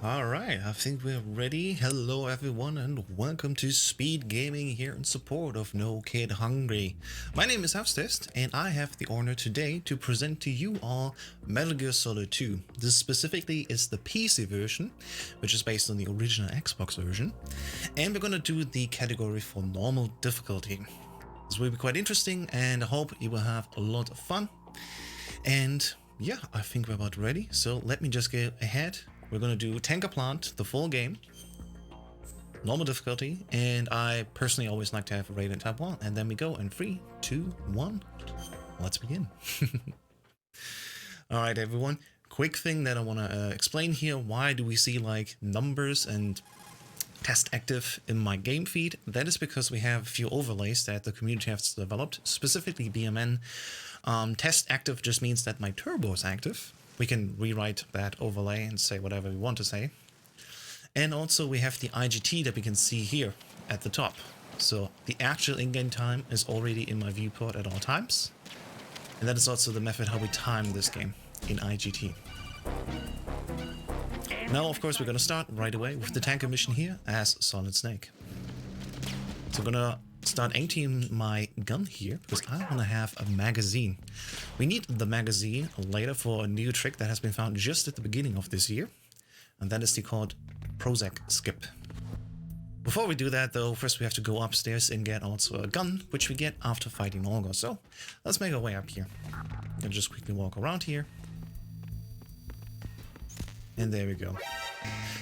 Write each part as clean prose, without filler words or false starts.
Alright, I think we're ready. Hello everyone and welcome to Speed Gaming here in support of No Kid Hungry. My name is hau5test and I have the honor today to present to you all Metal Gear Solid 2. This specifically is the PC version, which is based on the original Xbox version. And we're gonna do the category for normal difficulty. This will be quite interesting and I hope you will have a lot of fun. And yeah, I think we're about ready. So let me just go ahead. We're going to do Tanker Plant, the full game, normal difficulty, and I personally always like to have a raid in type 1. And then we go in 3, 2, 1, let's begin. Alright everyone, quick thing that I want to explain here. Why do we see like numbers and test active in my game feed? That is because we have a few overlays that the community has developed, specifically BMN. Test active just means that my turbo is active. We can rewrite that overlay and say whatever we want to say. And also we have the IGT that we can see here at the top. So the actual in-game time is already in my viewport at all times. And that is also the method how we time this game in IGT. Now, of course, we're going to start right away with the tanker mission here as Solid Snake. So I'm going to start emptying my gun here because I want to have a magazine. We need the magazine later for a new trick that has been found just at the beginning of this year, and that is the called Prozac skip. Before we do that though, first we have to go upstairs and get also a gun, which we get after fighting Olga. So let's make our way up here. I'll just quickly walk around here. And there we go.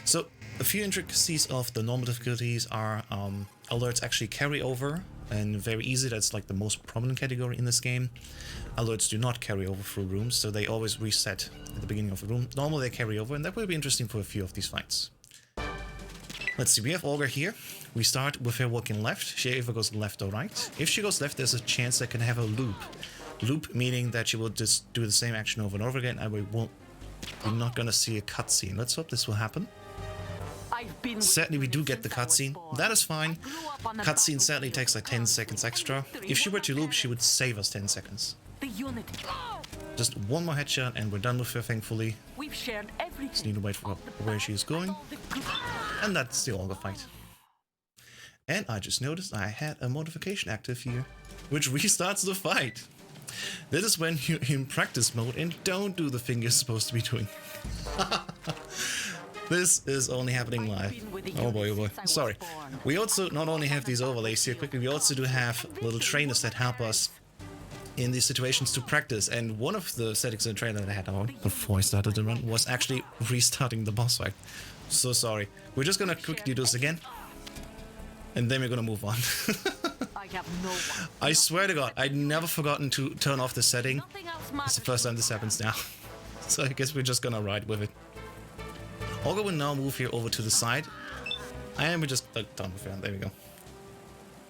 So a few intricacies of the normal difficulties are alerts actually carry over and very easy. That's like the most prominent category in this game. Alerts do not carry over through rooms, so they always reset at the beginning of the room. Normally they carry over, and that will be interesting for a few of these fights. Let's see, we have Olga here. We start with her walking left. She either goes left or right. If she goes left, there's a chance that can have a loop. Loop meaning that she will just do the same action over and over again, and we're not gonna see a cutscene. Let's hope this will happen. Sadly, we do get the cutscene. That is fine. Cutscene sadly takes like 10 seconds extra. If she were to loop, she would save us 10 seconds. Just one more headshot and we're done with her, thankfully. Just need to wait for where she is going. And that's the Olga fight. And I just noticed I had a modification active here, which restarts the fight. This is when you're in practice mode and don't do the thing you're supposed to be doing. This is only happening live. Oh boy, oh boy. Sorry. We also not only have these overlays here quickly, we also do have little trainers that help us in these situations to practice. And one of the settings in the trainer that I had on before I started the run was actually restarting the boss fight. So sorry. We're just gonna quickly do this again. And then we're gonna move on. I swear to God, I'd never forgotten to turn off the setting. It's the first time this happens now. So I guess we're just gonna ride with it. Olga will now move here over to the side. And we just done with it. There we go.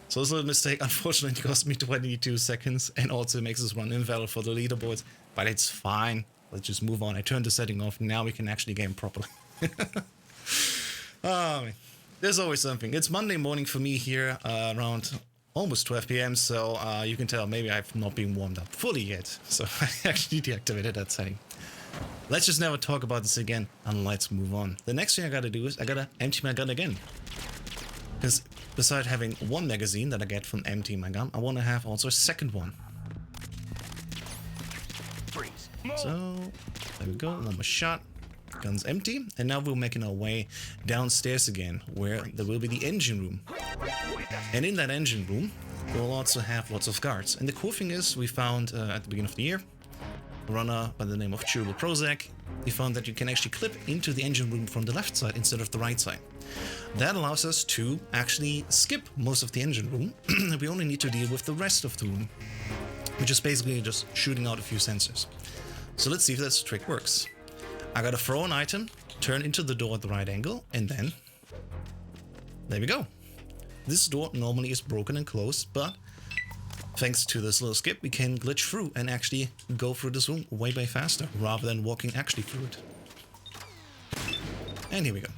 So this little mistake unfortunately cost me 22 seconds and also makes us run invalid for the leaderboards. But it's fine. Let's just move on. I turned the setting off. Now we can actually game properly. Oh, man. There's always something. It's Monday morning for me here around almost 12 PM. So you can tell maybe I've not been warmed up fully yet. So I actually deactivated that setting. Let's just never talk about this again, and let's move on. The next thing I gotta do is I gotta empty my gun again. Because besides having one magazine that I get from emptying my gun, I want to have also a second one. So, there we go, one more shot. Gun's empty, and now we're making our way downstairs again, where there will be the engine room. And in that engine room, we'll also have lots of guards. And the cool thing is, we found at the beginning of the year, runner by the name of Prozac. We found that you can actually clip into the engine room from the left side instead of the right side. That allows us to actually skip most of the engine room. We only need to deal with the rest of the room, which is basically just shooting out a few sensors. So let's see if this trick works. I gotta throw an item, turn into the door at the right angle, and then there we go. This door normally is broken and closed, but thanks to this little skip, we can glitch through and actually go through this room way faster, rather than walking actually through it. And here we go.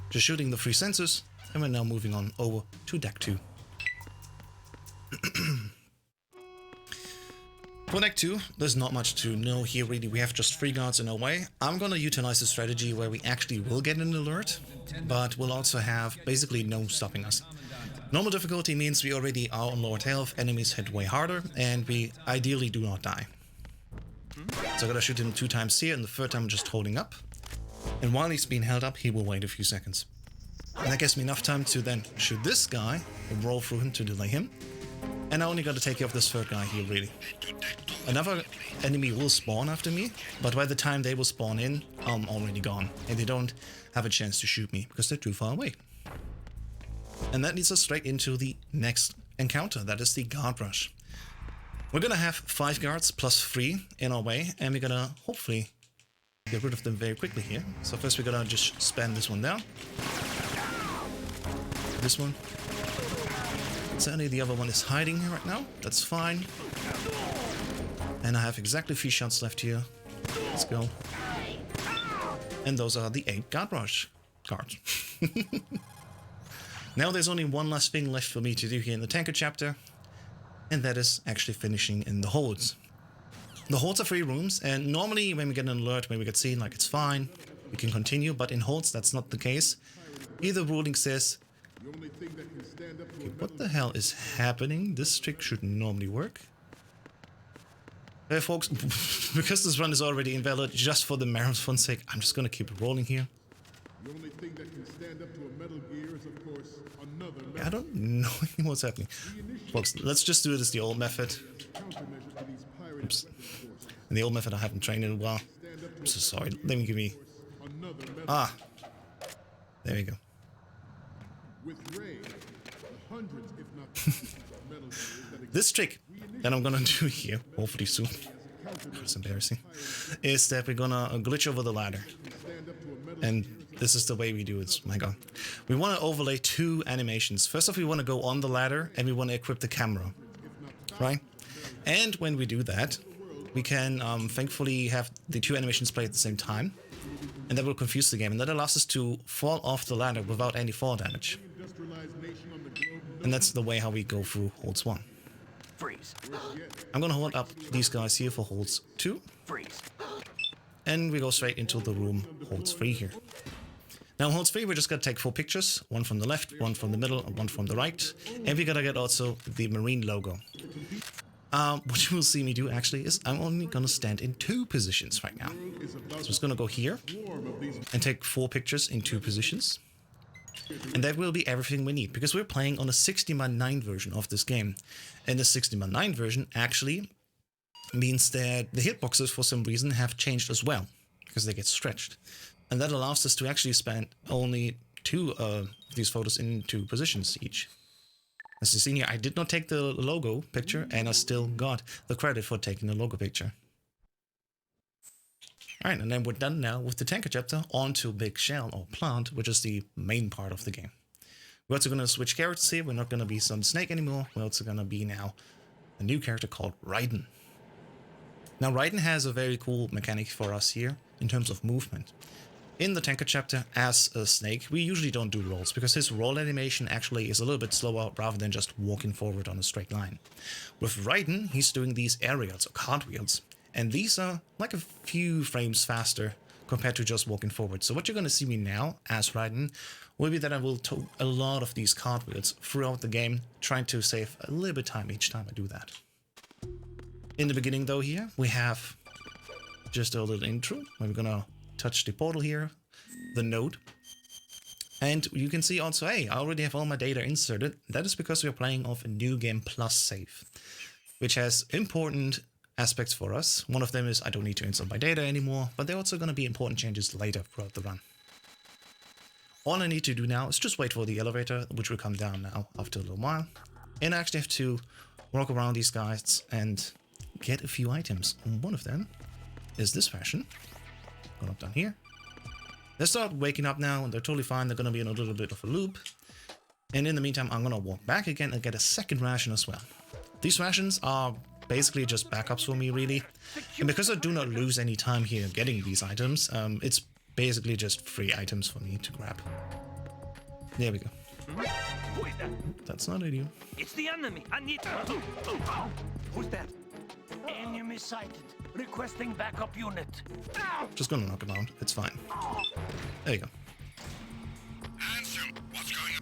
Just shooting the 3 sensors, and we're now moving on over to deck 2. For Act 2, there's not much to know here really. We have just 3 guards in our way. I'm gonna utilize a strategy where we actually will get an alert, but we'll also have basically no stopping us. Normal difficulty means we already are on lower health, enemies hit way harder, and we ideally do not die. So I gotta shoot him 2 times here, and the 3rd time just holding up. And while he's being held up, he will wait a few seconds. And that gives me enough time to then shoot this guy, and roll through him to delay him. And I only gotta take care of this 3rd guy here, really. Another enemy will spawn after me, but by the time they will spawn in, I'm already gone. And they don't have a chance to shoot me, because they're too far away. And that leads us straight into the next encounter, that is the guard rush. We're gonna have 5 guards plus 3 in our way, and we're gonna hopefully get rid of them very quickly here. So first we're gonna just spam this one down. This one. Certainly the other one is hiding here right now, that's fine. And I have exactly 3 shots left here. Let's go. And those are the 8 guard rush cards. Now there's only one last thing left for me to do here in the tanker chapter, and that is actually finishing in the holds. The holds are 3 rooms, and normally when we get an alert, when we get seen, like it's fine, we can continue, but in holds that's not the case. Either ruling says, okay, what the hell is happening? This trick should normally work. Hey folks, because this run is already invalid, just for the marathon's sake, I'm just gonna keep it rolling here. The only thing that can stand up to a Metal Gear is, of course, another I don't know what's happening. Folks, let's just do this the old method. Oops. And the old method I haven't trained in a while. I'm so sorry. Let me give me... Ah! There we go. This trick that I'm gonna do here, hopefully soon, that's embarrassing, is that we're gonna glitch over the ladder. And this is the way we do it, my god. We want to overlay 2 animations. First off, we want to go on the ladder and we want to equip the camera, right? And when we do that, we can thankfully have the 2 animations play at the same time. And that will confuse the game, and that allows us to fall off the ladder without any fall damage. And that's the way how we go through holds 1. Freeze. I'm gonna hold up these guys here for holds 2. Freeze. And we go straight into the room holds 3 here. Now in holds 3 we're just gonna take 4 pictures, 1 from the left, 1 from the middle, and 1 from the right. And we gotta get also the marine logo. What you will see me do actually is I'm only gonna stand in 2 positions right now. So I'm just gonna go here and take 4 pictures in 2 positions. And that will be everything we need, because we're playing on a 16:9 version of this game. And the 16:9 version actually means that the hitboxes for some reason have changed as well, because they get stretched. And that allows us to actually spend only 2 of these photos in 2 positions each. As you see here, I did not take the logo picture, and I still got the credit for taking the logo picture. Alright, and then we're done now with the tanker chapter, on to Big Shell or Plant, which is the main part of the game. We're also going to switch characters here. We're not going to be some Snake anymore. We're also going to be now a new character called Raiden. Now Raiden has a very cool mechanic for us here in terms of movement. In the tanker chapter, as a Snake, we usually don't do rolls, because his roll animation actually is a little bit slower rather than just walking forward on a straight line. With Raiden, he's doing these aerials or cartwheels, and these are like a few frames faster compared to just walking forward. So what you're going to see me now as Raiden will be that I will do a lot of these cartwheels throughout the game, trying to save a little bit of time each time I do that. In the beginning though here, we have just a little intro where we're going to touch the portal here, the node. And you can see also, hey, I already have all my data inserted. That is because we're playing off a New Game Plus save, which has important aspects for us. One of them is I don't need to insert my data anymore, but there are also going to be important changes later throughout the run. All I need to do now is just wait for the elevator, which will come down now after a little while. And I actually have to walk around these guys and get a few items. One of them is this fashion. Going up down here. They start waking up now, and they're totally fine. They're going to be in a little bit of a loop. And in the meantime, I'm going to walk back again and get a second ration as well. These rations are basically just backups for me, really. And because I do not lose any time here getting these items, it's basically just free items for me to grab. There we go. Who is that? That's not you. It's the enemy. I need to... Who's that? Enemy sighted. Requesting backup unit. Just gonna knock him out. It's fine. There you go.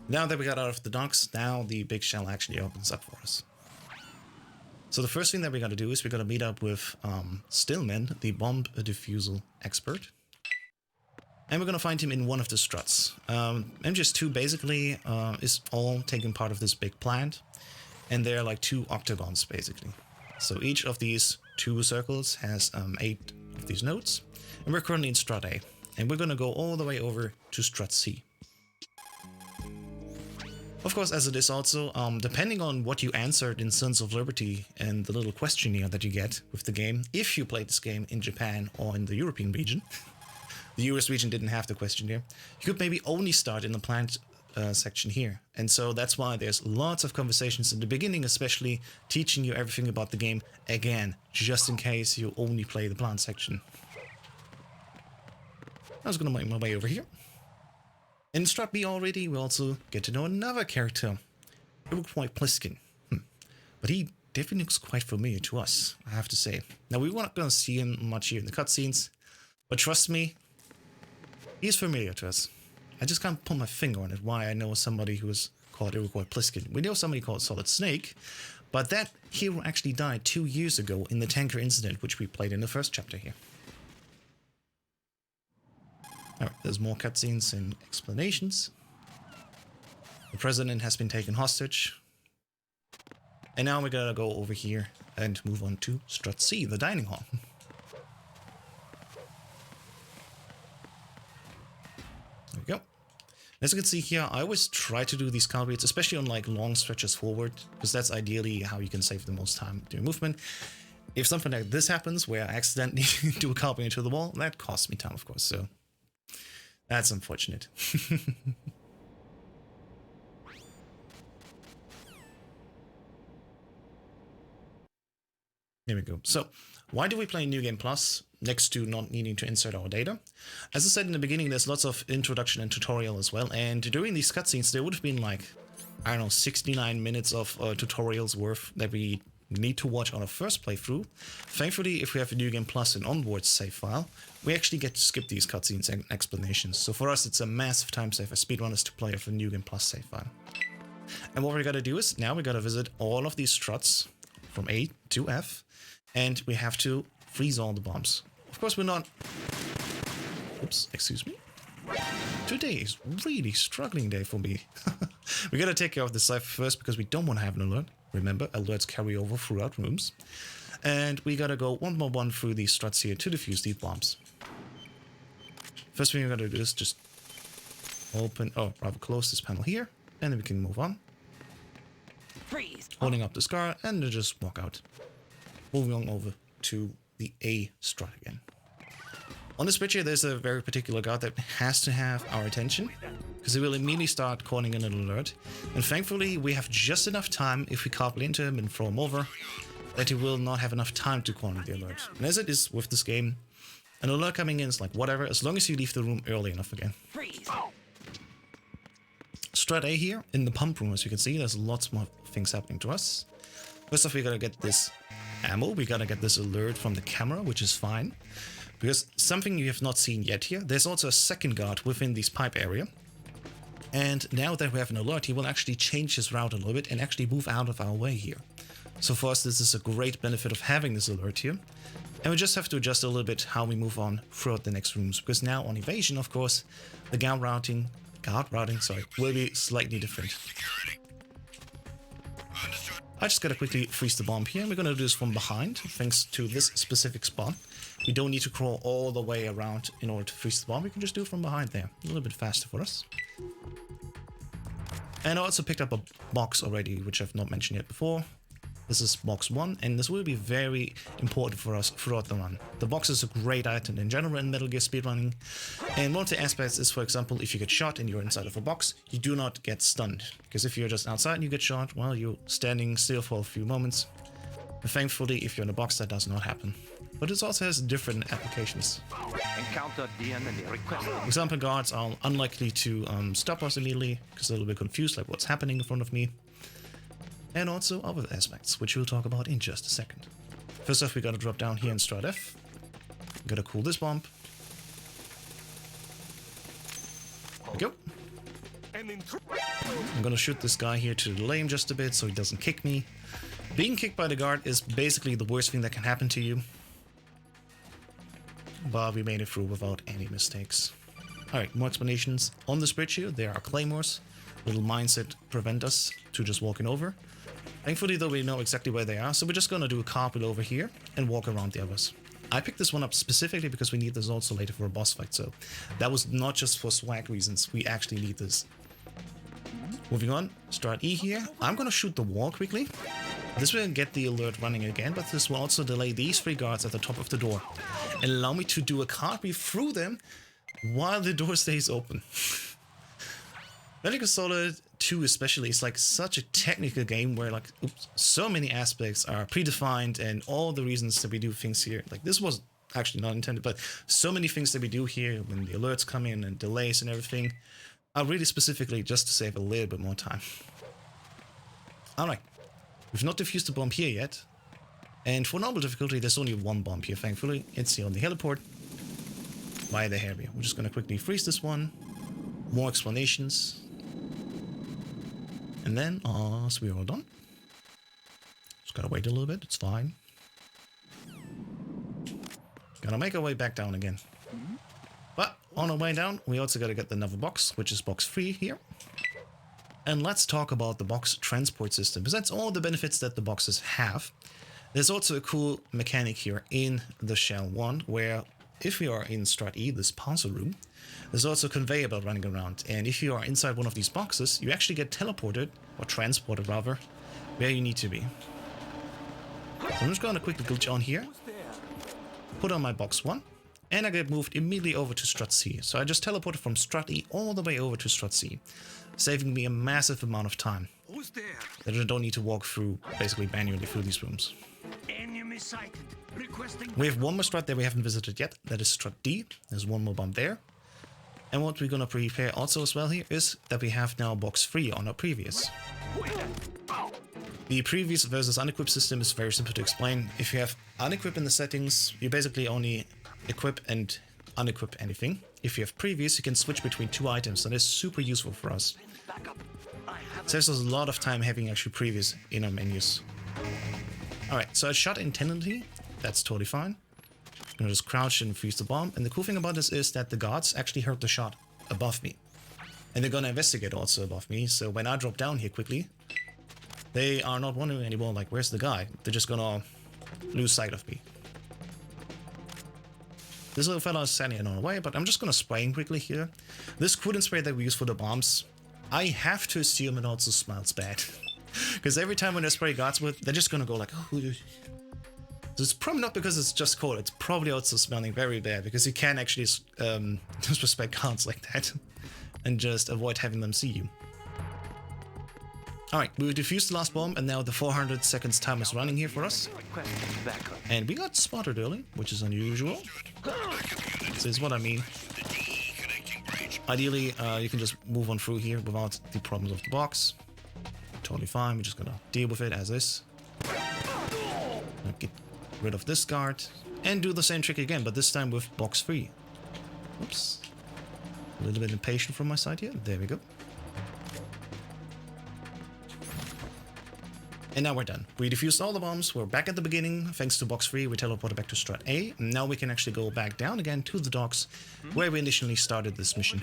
Now that we got out of the docks, now the big shell actually opens up for us. So the first thing that we gotta do is we gotta meet up with Stillman, the bomb defusal expert. And we're gonna find him in one of the struts. MGS2 basically is all taking part of this big plant. And they're like 2 octagons basically. So each of these 2 circles has 8 of these nodes. And we're currently in strut A. And we're gonna go all the way over to strut C. Of course, as it is also, depending on what you answered in Sons of Liberty and the little questionnaire that you get with the game, if you played this game in Japan or in the European region, the US region didn't have the questionnaire, you could maybe only start in the plant section here. And so that's why there's lots of conversations in the beginning, especially teaching you everything about the game again, just in case you only play the plant section. I was gonna make my way over here. In Strut B already, we also get to know another character, hau5test. But he definitely looks quite familiar to us, I have to say. Now, we're not going to see him much here in the cutscenes, but trust me, he's familiar to us. I just can't put my finger on it, why I know somebody who is called hau5test. We know somebody called Solid Snake, but that hero actually died 2 years ago in the tanker incident, which we played in the first chapter here. Alright, there's more cutscenes and explanations. The president has been taken hostage. And now we're gonna go over here and move on to Strut C, the dining hall. There we go. As you can see here, I always try to do these call reads, especially on like long stretches forward, because that's ideally how you can save the most time during movement. If something like this happens, where I accidentally do a call read into the wall, that costs me time, of course, so that's unfortunate. Here we go. So, why do we play New Game Plus next to not needing to insert our data? As I said in the beginning, there's lots of introduction and tutorial as well, and during these cutscenes there would have been like, I don't know, 69 minutes of tutorials worth that we need to watch on a first playthrough. Thankfully, if we have a New Game Plus and onwards save file, we actually get to skip these cutscenes and explanations. So for us, it's a massive time save as speedrunners to play with a New Game Plus save file. And what we gotta do is, now we gotta visit all of these struts from A to F, and we have to freeze all the bombs. Of course, we're not... Oops, excuse me. Today is really struggling day for me. We gotta take care of the cipher first because we don't want to have an alert. Remember, alerts carry over throughout rooms. And we gotta go one by one through these struts here to defuse these bombs. First thing we're gonna do is just open, or rather close this panel here, and then we can move on. Freeze. Holding up the scar, and then just walk out. Moving on over to the A strut again. On this bridge here, there's a very particular guard that has to have our attention, because he will immediately start calling in an alert. And thankfully, we have just enough time, if we couple into him and throw him over, that he will not have enough time to call in the alert. And as it is with this game, an alert coming in is like whatever, as long as you leave the room early enough again. Freeze. Strat A here, in the pump room, as you can see, there's lots more things happening to us. First off, we gotta get this ammo, we gotta get this alert from the camera, which is fine. Because something you have not seen yet here, there's also a second guard within this pipe area. And now that we have an alert, he will actually change his route a little bit and actually move out of our way here. So for us, this is a great benefit of having this alert here. And we just have to adjust a little bit how we move on throughout the next rooms. Because now on evasion, of course, the guard routing, will be slightly different. I just gotta quickly freeze the bomb here. We're gonna do this from behind, thanks to this specific spot. We don't need to crawl all the way around in order to freeze the bomb. We can just do it from behind there. A little bit faster for us. And I also picked up a box already, which I've not mentioned yet before. This is box 1, and this will be very important for us throughout the run. The box is a great item in general in Metal Gear speedrunning. And one of the aspects is, for example, if you get shot and you're inside of a box, you do not get stunned. Because if you're just outside and you get shot, well, you're standing still for a few moments. And thankfully, if you're in a box, that does not happen. But it also has different applications. Encountered the enemy. Request. For example, guards are unlikely to stop us immediately, because they're a little bit confused, like what's happening in front of me. And also other aspects, which we'll talk about in just a second. First off, we gotta drop down here and strat F. Gotta cool this bomb. There we go. I'm gonna shoot this guy here to delay him just a bit so he doesn't kick me. Being kicked by the guard is basically the worst thing that can happen to you. But we made it through without any mistakes. Alright, more explanations. On this bridge here, there are claymores. Little mines that prevent us to just walking over. Thankfully though, we know exactly where they are, so we're just gonna do a carpet over here and walk around the others. I picked this one up specifically because we need this also later for a boss fight, so that was not just for swag reasons, we actually need this. Moving on, start E here. I'm gonna shoot the wall quickly. This will get the alert running again, but this will also delay these 3 guards at the top of the door and allow me to do a cartwheel through them while the door stays open. Metal Gear Solid 2 especially is like such a technical game where like so many aspects are predefined and all the reasons that we do things here. Like this was actually not intended, but so many things that we do here when the alerts come in and delays and everything are really specifically just to save a little bit more time. Alright, we've not defused the bomb here yet. And for normal difficulty, there's only 1 bomb here, thankfully. It's here on the heliport by the area. We're just gonna quickly freeze this one. More explanations. And then, so we're all done. Just gotta wait a little bit, it's fine. Gonna make our way back down again. But on our way down, we also gotta get another box, which is box 3 here. And let's talk about the box transport system, because that's all the benefits that the boxes have. There's also a cool mechanic here in the Shell 1, where if we are in Strat E, this parcel room, there's also a conveyor belt running around, and if you are inside one of these boxes, you actually get teleported, or transported rather, where you need to be. So I'm just going to quickly glitch on here, put on my box 1, and I get moved immediately over to Strat C. So I just teleported from Strat E all the way over to Strat C, saving me a massive amount of time. That I don't need to walk through, basically manually through these rooms. Enemy sighted. Requesting. We have one more strat that we haven't visited yet, that is Strat D. There's one more bomb there. And what we're gonna prepare also as well here is that we have now box 3 on our previous. The previous versus unequipped system is very simple to explain. If you have unequipped in the settings, you basically only equip and unequip anything. If you have previous, you can switch between 2 items, and it's super useful for us. Saves us a lot of time having actually previous in our menus. Alright, so I shot intendedly. That's totally fine. I'm gonna just crouch and freeze the bomb. And the cool thing about this is that the guards actually heard the shot above me. And they're gonna investigate also above me. So when I drop down here quickly, they are not wondering anymore like, where's the guy? They're just gonna lose sight of me. This little fella is standing on the way, but I'm just gonna spray him quickly here. This coolant spray that we use for the bombs, I have to assume it also smells bad. Because every time when I spray guards with, they're just gonna go like, oh. So it's probably not because it's just cold, it's probably also smelling very bad, because you can actually disrespect guards like that and just avoid having them see you. Alright, we defused the last bomb, and now the 400 seconds time is running here for us. And we got spotted early, which is unusual. This is what I mean. Ideally, you can just move on through here without the problems of the box. Totally fine, we're just gonna deal with it as is. Get rid of this guard, and do the same trick again, but this time with box 3. Oops. A little bit impatient from my side here. There we go. And now we're done. We defused all the bombs, we're back at the beginning. Thanks to box 3, we teleported back to Strat A. And now we can actually go back down again to the docks, where we initially started this mission.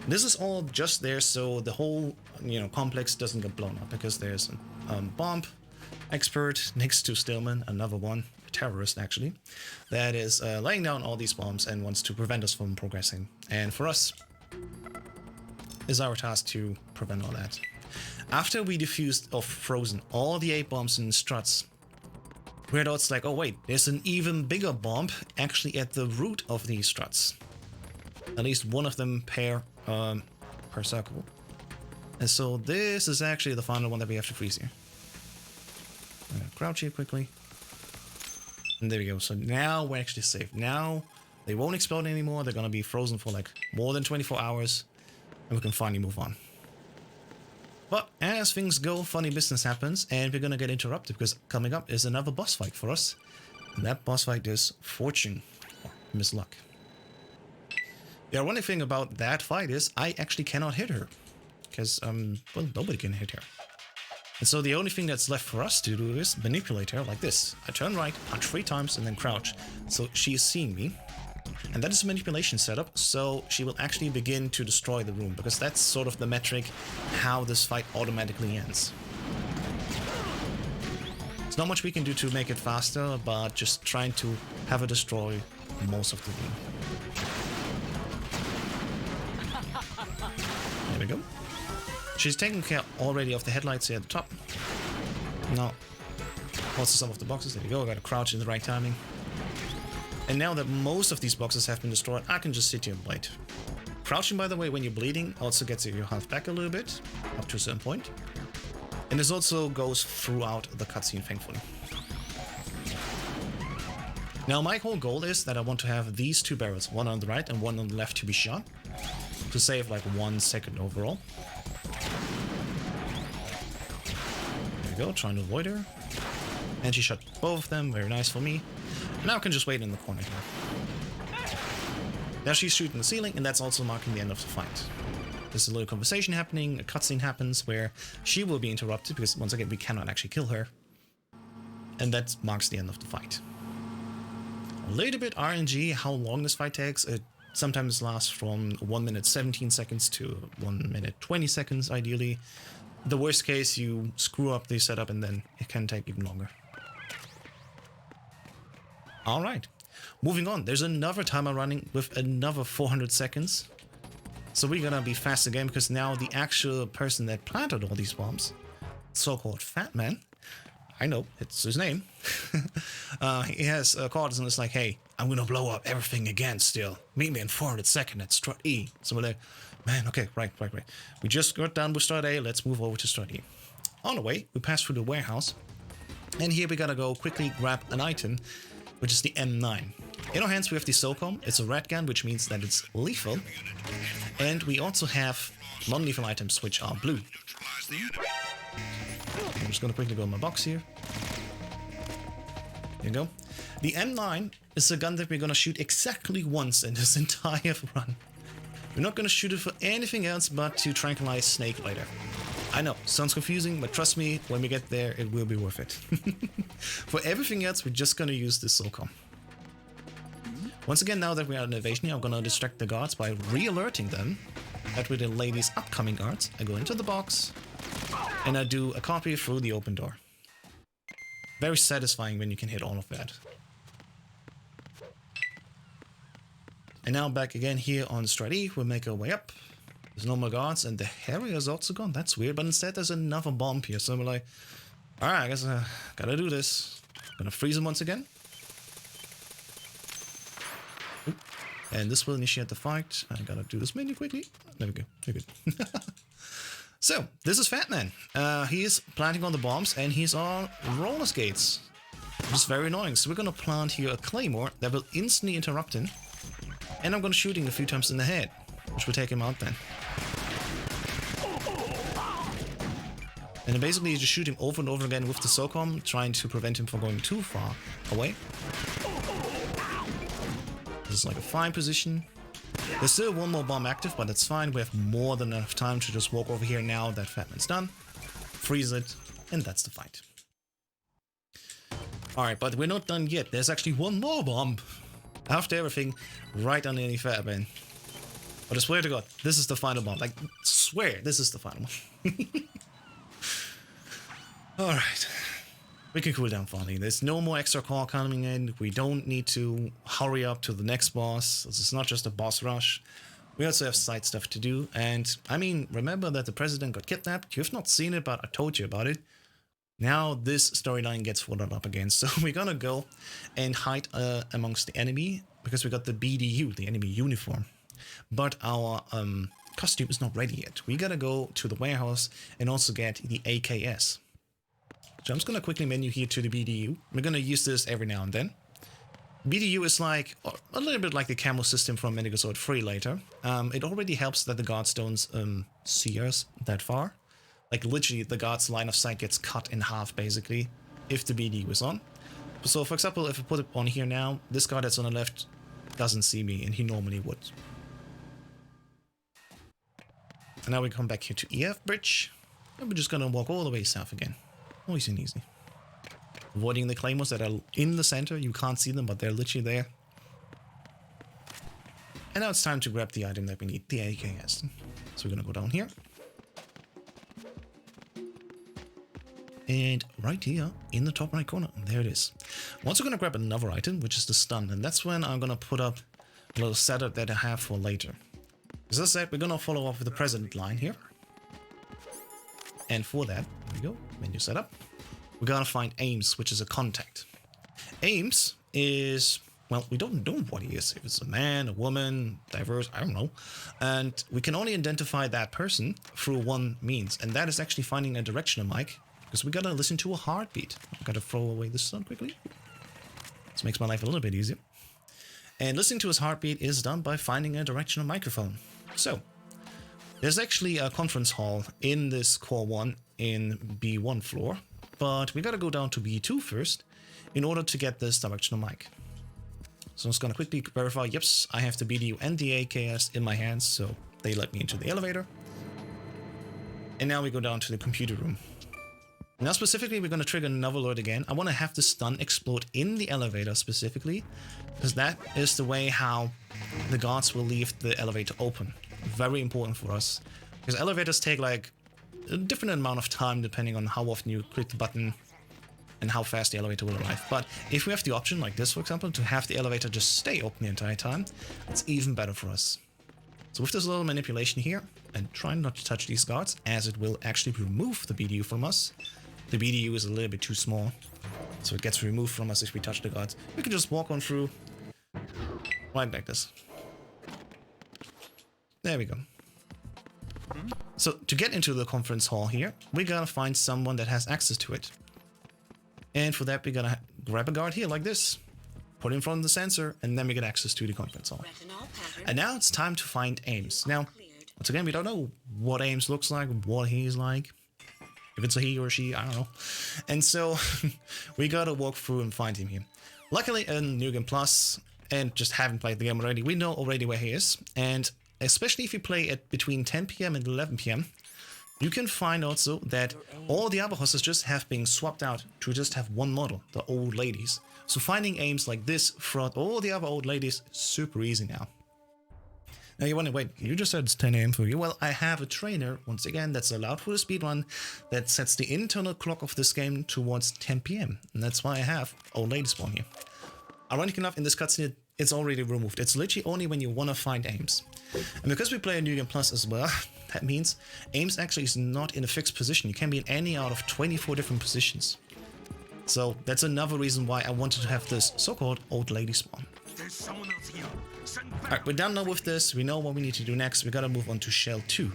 This is all just there so the whole, complex doesn't get blown up, because there's a bomb expert next to Stillman, another one, a terrorist actually, that is laying down all these bombs and wants to prevent us from progressing. And for us, is our task to prevent all that. After we defused or frozen all the 8 bombs in struts, we're thoughts like, oh wait, there's an even bigger bomb actually at the root of these struts. At least one of them per circle. And so this is actually the final one that we have to freeze here. I'm gonna crouch here quickly. And there we go. So now we're actually safe. Now they won't explode anymore. They're gonna be frozen for like more than 24 hours. And we can finally move on. But as things go, funny business happens, and we're gonna get interrupted because coming up is another boss fight for us. And that boss fight is Fortune, or Miss Luck. The ironic thing about that fight is I actually cannot hit her. Because, well, nobody can hit her. And so the only thing that's left for us to do is manipulate her like this. I turn right, punch 3 times, and then crouch. So she is seeing me. And that is a manipulation setup, so she will actually begin to destroy the room, because that's sort of the metric how this fight automatically ends. There's not much we can do to make it faster, but just trying to have her destroy most of the room. There we go. She's taking care already of the headlights here at the top. Now, also some of the boxes. There you go, I gotta crouch in the right timing. And now that most of these boxes have been destroyed, I can just sit here and wait. Crouching, by the way, when you're bleeding also gets your health back a little bit, up to a certain point. And this also goes throughout the cutscene, thankfully. Now, my whole goal is that I want to have these 2 barrels, one on the right and one on the left, to be shot, to save like 1 second overall. There we go, trying to avoid her. And she shot both of them, very nice for me. Now I can just wait in the corner here. Now she's shooting the ceiling, and that's also marking the end of the fight. There's a little conversation happening, a cutscene happens where she will be interrupted, because once again we cannot actually kill her. And that marks the end of the fight. A little bit RNG how long this fight takes. It sometimes lasts from 1 minute 17 seconds to 1 minute 20 seconds ideally. The worst case, you screw up the setup and then it can take even longer. Alright, moving on. There's another timer running with another 400 seconds. So we're gonna be fast again, because now the actual person that planted all these bombs, so-called Fat Man, I know, it's his name, he has cards and it's like, hey, I'm gonna blow up everything again still. Meet me in 400 seconds at Strut E. So we're like, man, okay, right. We just got done with Strut A, let's move over to Strut E. On the way, we pass through the warehouse, and here we gotta go quickly grab an item, which is the M9. In our hands we have the SOCOM. It's a red gun, which means that it's lethal. And we also have non-lethal items, which are blue. I'm just gonna quickly go in my box here. There you go. The M9 is a gun that we're gonna shoot exactly once in this entire run. We're not gonna shoot it for anything else but to tranquilize Snake later. I know, sounds confusing, but trust me, when we get there, it will be worth it. For everything else, we're just gonna use this SOCOM. Once again, now that we're at an evasion here, I'm gonna distract the guards by re-alerting them that we're the lady's upcoming guards. I go into the box, and I do a copy through the open door. Very satisfying when you can hit all of that. And now back again here on Strut E, we'll make our way up. There's no more guards, and the Harrier is also gone. That's weird, but instead there's another bomb here. So we're like, alright, I guess I gotta do this. Gonna freeze him once again. Oop. And this will initiate the fight. I gotta do this menu quickly. There we go. We're good. So, this is Fat Man. He is planting on the bombs, and he's on roller skates. Which is very annoying. So we're gonna plant here a claymore that will instantly interrupt him. And I'm gonna shoot him a few times in the head, which will take him out then. And then basically you just shoot him over and over again with the SOCOM, trying to prevent him from going too far away. This is like a fine position. There's still one more bomb active, but it's fine. We have more than enough time to just walk over here now that Fat Man's done. Freeze it, and that's the fight. Alright, but we're not done yet. There's actually one more bomb. After everything, right underneath Fat Man. But I swear to God, this is the final bomb. Like, swear, this is the final one. Alright. We can cool down finally. There's no more extra call coming in. We don't need to hurry up to the next boss. This is not just a boss rush. We also have side stuff to do. And, I mean, remember that the president got kidnapped? You've not seen it, but I told you about it. Now this storyline gets followed up again. So we're gonna go and hide amongst the enemy, because we got the BDU, the enemy uniform. But our costume is not ready yet. We gotta go to the warehouse and also get the AKS. So I'm just gonna quickly menu here to the BDU. We're gonna use this every now and then. BDU is like a little bit like the camo system from Metal Gear Solid 3 later. It already helps that the guards don't see us that far. Like literally the guard's line of sight gets cut in half basically if the BDU is on. So for example, if I put it on here now, this guard that's on the left doesn't see me, and he normally would. And now we come back here to EF Bridge, and we're just gonna walk all the way south again. Always and easy. Avoiding the claymores that are in the center. You can't see them, but they're literally there. And now it's time to grab the item that we need, the AKS. So we're gonna go down here. And right here in the top right corner, there it is. I'm also gonna grab another item, which is the stun, and that's when I'm gonna put up a little setup that I have for later. As I said, we're gonna follow up with the president line here. And for that, there we go, menu setup. We're gonna find Ames, which is a contact. Ames is, well, we don't know what he is. If it's a man, a woman, diverse, I don't know. And we can only identify that person through one means, and that is actually finding a directional mic, because we gotta listen to a heartbeat. I gotta throw away this sun quickly. This makes my life a little bit easier. And listening to his heartbeat is done by finding a directional microphone. So, there's actually a conference hall in this core 1 in B1 floor, but we gotta go down to B2 first in order to get this directional mic. So I'm just gonna quickly verify, yeps, I have the BDU and the AKS in my hands, so they let me into the elevator. And now we go down to the computer room. Now specifically, we're gonna trigger another alert again. I wanna have the stun explode in the elevator specifically, because that is the way how the guards will leave the elevator open. Very important for us, because elevators take like a different amount of time depending on how often you click the button and how fast the elevator will arrive. But if we have the option, like this for example, to have the elevator just stay open the entire time, it's even better for us. So with this little manipulation here, and trying not to touch these guards, as it will actually remove the BDU from us. The BDU is a little bit too small, so it gets removed from us if we touch the guards. We can just walk on through, right like this. There we go. So to get into the conference hall here, we gotta find someone that has access to it. And for that, we're gonna grab a guard here like this, put it in front of the sensor, and then we get access to the conference hall. And now it's time to find Ames. Now, once again, we don't know what Ames looks like, what he's like. If it's a he or she, I don't know. And so we gotta walk through and find him here. Luckily in New Game Plus, and just haven't played the game already, we know already where he is. And especially if you play at between 10 PM and 11 PM, you can find also that all the other hostages have been swapped out to just have one model, the old ladies. So finding Ames like this throughout all the other old ladies is super easy now. Now you wonder, wait, you just said it's 10 AM for you. Well, I have a trainer, once again, that's allowed for the speedrun, that sets the internal clock of this game towards 10 PM. And that's why I have old lady spawn here. Ironic enough, in this cutscene, it's already removed. It's literally only when you want to find Ames. And because we play a New Game Plus as well, that means Ames actually is not in a fixed position. You can be in any out of 24 different positions. So that's another reason why I wanted to have this so-called old lady spawn. There's someone else here. Alright, we're done now with this. We know what we need to do next. We gotta move on to Shell 2.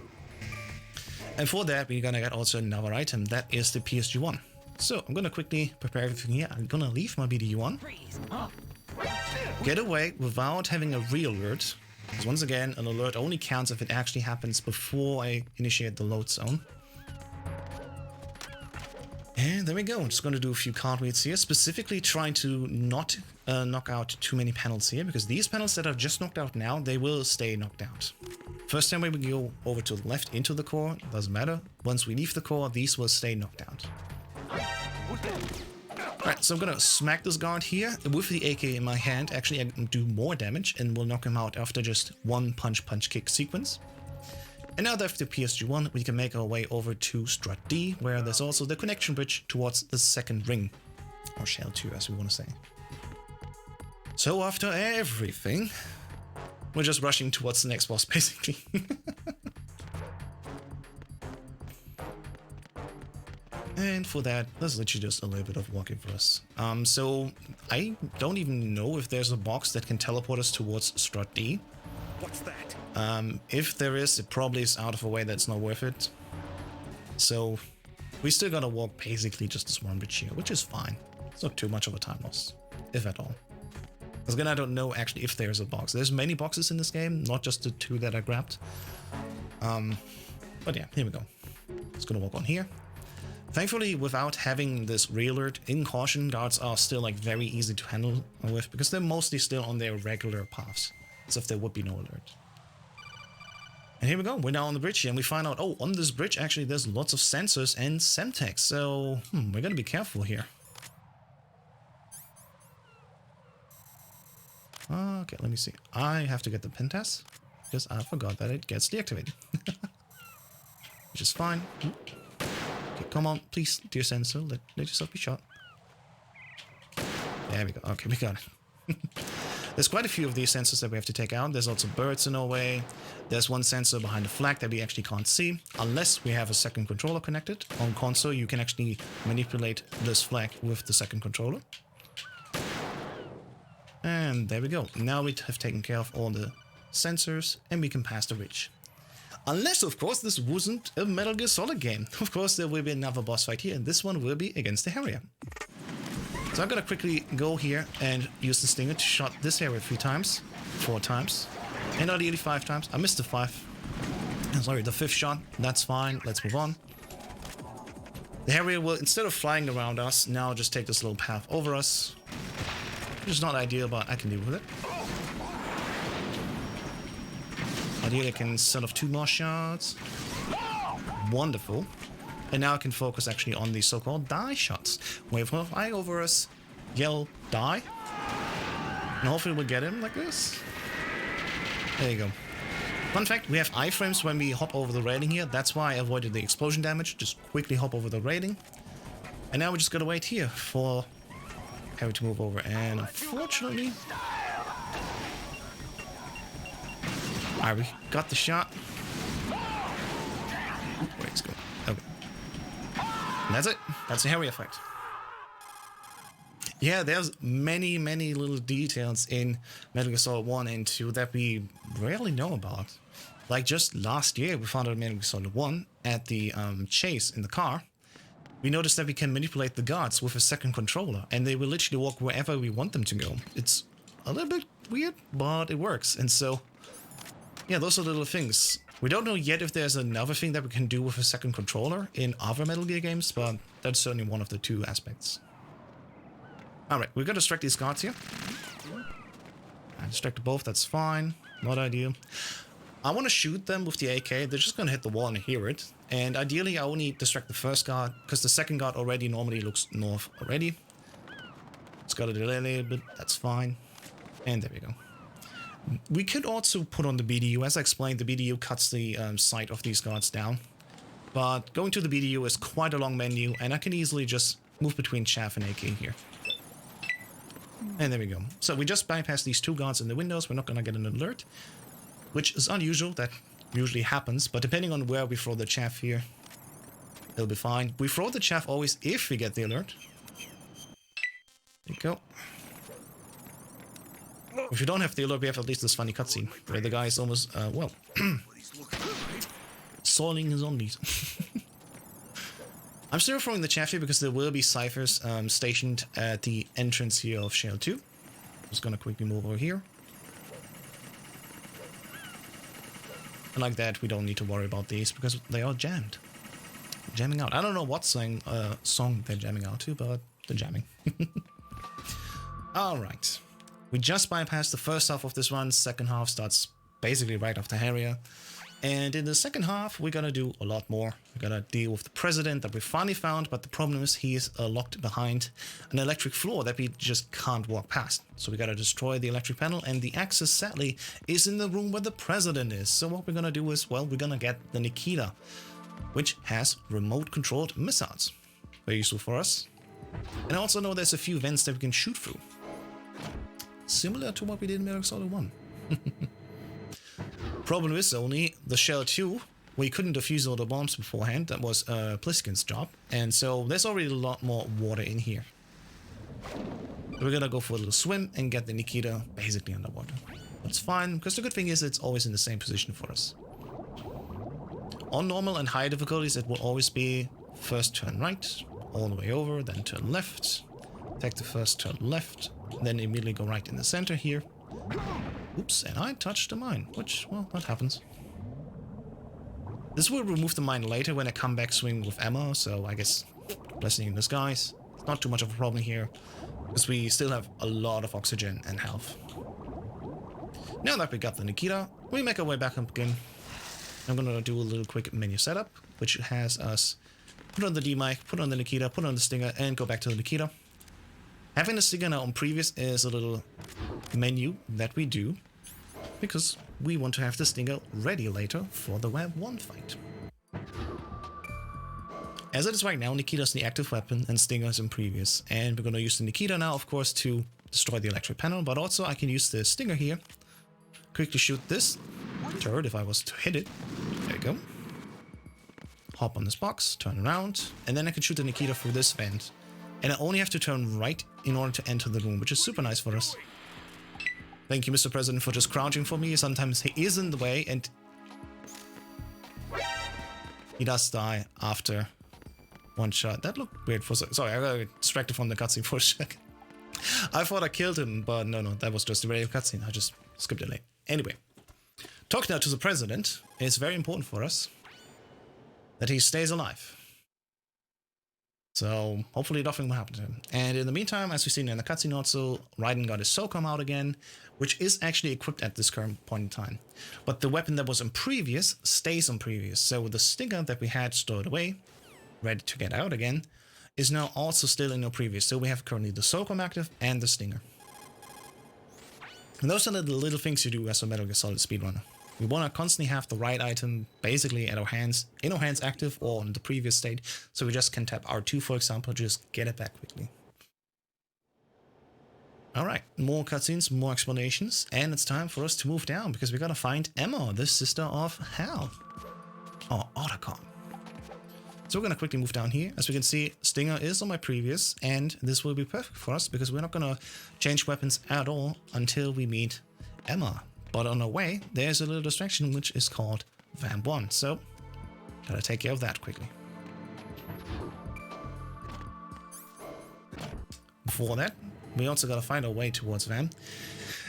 And for that, we're gonna get also another item. That is the PSG-1. So I'm gonna quickly prepare everything here. I'm gonna leave my BDU on. Get away without having a real alert. Because once again, an alert only counts if it actually happens before I initiate the load zone. And there we go. I'm just going to do a few card reads here, specifically trying to not knock out too many panels here, because these panels that are just knocked out now, they will stay knocked out. First time we go over to the left into the core, doesn't matter. Once we leave the core, these will stay knocked out. Alright, so I'm gonna smack this guard here with the AK in my hand. Actually, I can do more damage and will knock him out after just one punch-punch-kick sequence. And now that after PSG-1, we can make our way over to Strut D, where there's also the connection bridge towards the second ring. Or Shell 2, as we want to say. So after everything, we're just rushing towards the next boss, basically. And for that, there's literally just a little bit of walking for us. So I don't even know if there's a box that can teleport us towards Strut D. What's that? If there is, it probably is out of a way that's not worth it. So we still gotta walk basically just this one bridge here, which is fine. It's not too much of a time loss, if at all. Because again, I don't know actually if there's a box. There's many boxes in this game, not just the two that I grabbed. But yeah, here we go. It's gonna walk on here. Thankfully, without having this re-alert, in caution, guards are still like very easy to handle with because they're mostly still on their regular paths, as if there would be no alert. And here we go, we're now on the bridge here, and we find out, oh, on this bridge actually there's lots of sensors and semtex, so we're gonna be careful here. Okay, let me see. I have to get the pen test because I forgot that it gets deactivated. Which is fine. Okay, come on, please, dear sensor, let yourself be shot. There we go. Okay, we got it. There's quite a few of these sensors that we have to take out. There's lots of birds in our way. There's one sensor behind the flag that we actually can't see. Unless we have a second controller connected. On console, you can actually manipulate this flag with the second controller. And there we go. Now we have taken care of all the sensors and we can pass the bridge. Unless, of course, this wasn't a Metal Gear Solid game. Of course, there will be another boss fight here, and this one will be against the Harrier. So I'm gonna quickly go here and use the Stinger to shot this area 4 times, and ideally 5 times. I missed the 5th shot. That's fine. Let's move on. The Harrier will, instead of flying around us, now just take this little path over us. Which is not ideal, but I can deal with it. Ideally, I can set off 2 more shots. Wonderful. And now I can focus actually on the so-called die shots. Wave fly over us, yell, die. And hopefully we'll get him like this. There you go. Fun fact, we have iframes when we hop over the railing here. That's why I avoided the explosion damage. Just quickly hop over the railing. And now we just gotta wait here for Harry to move over. And unfortunately... Alright, we got the shot. Wait, it's good. Okay. And that's it. That's the Harry effect. Yeah, there's many little details in Metal Gear Solid 1 and 2 that we rarely know about. Like just last year, we found out in Metal Gear Solid 1 at the chase in the car. We noticed that we can manipulate the guards with a second controller, and they will literally walk wherever we want them to go. It's a little bit weird, but it works. And so, yeah, those are little things. We don't know yet if there's another thing that we can do with a second controller in other Metal Gear games, but that's certainly one of the 2 aspects. Alright, we're gonna distract these guards here. I distracted both, that's fine. Not ideal. I want to shoot them with the AK. They're just gonna hit the wall and hear it. And ideally, I only distract the first guard, because the second guard already normally looks north already. It's got a delay a little bit, that's fine. And there we go. We could also put on the BDU. As I explained, the BDU cuts the sight of these guards down. But going to the BDU is quite a long menu, and I can easily just move between chaff and AK here. And there we go. So we just bypassed these 2 guards in the windows. We're not going to get an alert, which is unusual. That usually happens. But depending on where we throw the chaff here, it'll be fine. We throw the chaff always if we get the alert. There you go. If you don't have the alert, we have at least this funny cutscene where the guy is almost, well, soiling his undies. I'm still throwing the chaff here because there will be ciphers stationed at the entrance here of Shell 2. I'm just gonna quickly move over here. And like that, we don't need to worry about these because they are jammed. Jamming out. I don't know what song they're jamming out to, but they're jamming. Alright. We just bypassed the first half of this run. Second half starts basically right after Harrier. And in the second half, we're gonna do a lot more. We're gonna deal with the president that we finally found, but the problem is he is locked behind an electric floor that we just can't walk past. So we gotta destroy the electric panel, and the access, sadly, is in the room where the president is. So what we're gonna do is, well, we're gonna get the Nikita, which has remote-controlled missiles. Very useful for us. And I also know there's a few vents that we can shoot through. Similar to what we did in Metal Gear Solid 1. Problem is only the Shell 2, we couldn't defuse all the bombs beforehand. That was Pliskin's job. And so there's already a lot more water in here. We're gonna go for a little swim and get the Nikita basically underwater. That's fine, because the good thing is it's always in the same position for us. On normal and high difficulties, it will always be first turn right, all the way over, then turn left. Take the first turn left, then immediately go right in the center here. Oops, and I touched the mine, which, well, that happens. This will remove the mine later when I come back swinging with ammo, so I guess blessing in disguise. Not too much of a problem here, because we still have a lot of oxygen and health. Now that we got the Nikita, we make our way back up again. I'm gonna do a little quick menu setup, which has us put on the D-mic, put on the Nikita, put on the Stinger, and go back to the Nikita. Having the Stinger now on previous is a little menu that we do, because we want to have the Stinger ready later for the Web 1 fight. As it is right now, Nikita is the active weapon and Stinger is in previous. And we're going to use the Nikita now, of course, to destroy the electric panel, but also I can use the Stinger here. Quickly shoot this turret if I was to hit it. There you go. Hop on this box, turn around, and then I can shoot the Nikita through this vent. And I only have to turn right in order to enter the room, which is super nice for us. Thank you, Mr. President, for just crouching for me. Sometimes he is in the way, and he does die after one shot. That looked weird for a second. Sorry, I got distracted from the cutscene for a second. I thought I killed him, but no, that was just a regular cutscene. I just skipped it late. Anyway, talk now to the President. It's very important for us that he stays alive. So hopefully nothing will happen to him. And in the meantime, as we've seen in the cutscene also, Raiden got his SOCOM out again, which is actually equipped at this current point in time. But the weapon that was on previous stays on previous. So the Stinger that we had stored away, ready to get out again, is now also still in our previous. So we have currently the SOCOM active and the Stinger. And those are the little things you do as a Metal Gear Solid speedrunner. We want to constantly have the right item basically at our hands, in our hands active or on the previous state, so we just can tap R2 for example, just get it back quickly. Alright, more cutscenes, more explanations, and it's time for us to move down because we gotta find Emma, the sister of Hal, or Otacon. So we're gonna quickly move down here. As we can see, Stinger is on my previous, and this will be perfect for us because we're not gonna change weapons at all until we meet Emma. But on our way, there's a little distraction which is called Vamp 1, so gotta take care of that quickly. Before that, we also gotta find our way towards Vamp.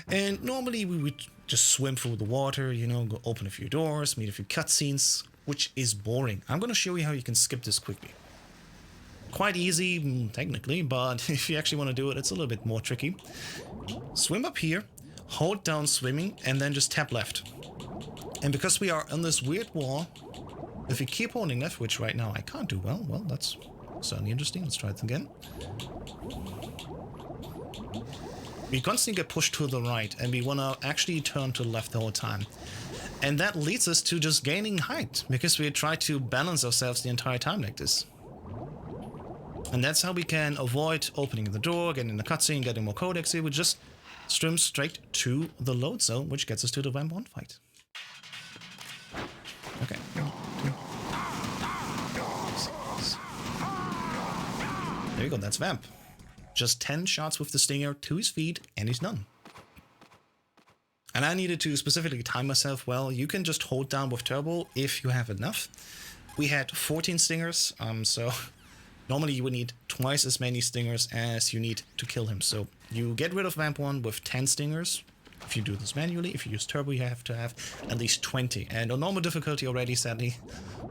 And normally we would just swim through the water, you know, go open a few doors, meet a few cutscenes, which is boring. I'm gonna show you how you can skip this quickly. Quite easy, technically, but if you actually want to do it, it's a little bit more tricky. Swim up here, hold down swimming, and then just tap left. And because we are on this weird wall, if you keep holding left, which right now I can't do well, that's certainly interesting. Let's try it again. We constantly get pushed to the right, and we want to actually turn to the left the whole time. And that leads us to just gaining height, because we try to balance ourselves the entire time like this. And that's how we can avoid opening the door, getting in the cutscene, getting more codex here. We just swim straight to the load zone, which gets us to the Vamp 1 fight. Okay. There you go, that's Vamp. Just 10 shots with the Stinger to his feet, and he's done. And I needed to specifically time myself well. You can just hold down with turbo if you have enough. We had 14 Stingers, so normally you would need twice as many Stingers as you need to kill him. So you get rid of Vamp 1 with 10 Stingers. If you do this manually, if you use turbo, you have to have at least 20. And on normal difficulty already, sadly,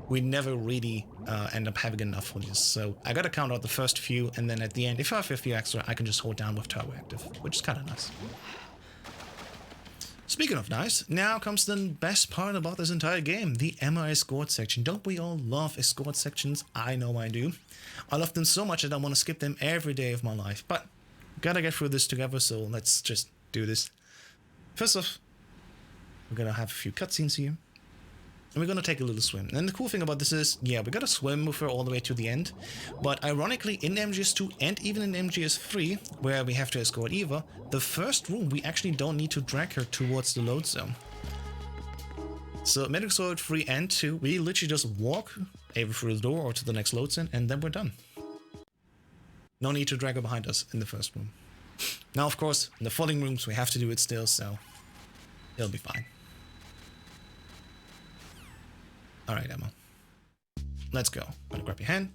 we never really end up having enough for this. So I gotta count out the first few, and then at the end, if I have a few extra, I can just hold down with turbo active, which is kind of nice. Speaking of nice, now comes the best part about this entire game, the Emma escort section. Don't we all love escort sections? I know I do. I love them so much that I want to skip them every day of my life. But gotta get through this together, so let's just do this. First off, we're gonna have a few cutscenes here. And we're gonna take a little swim. And the cool thing about this is, yeah, we gotta swim with her all the way to the end. But ironically, in MGS2 and even in MGS3, where we have to escort Eva, the first room we actually don't need to drag her towards the load zone. So Metal Gear Solid 3 and 2, we literally just walk either through the door or to the next load zone, and then we're done. No need to drag her behind us in the first room. Now, of course, in the following rooms we have to do it still, so it'll be fine. Alright, Emma. Let's go. I'm gonna grab your hand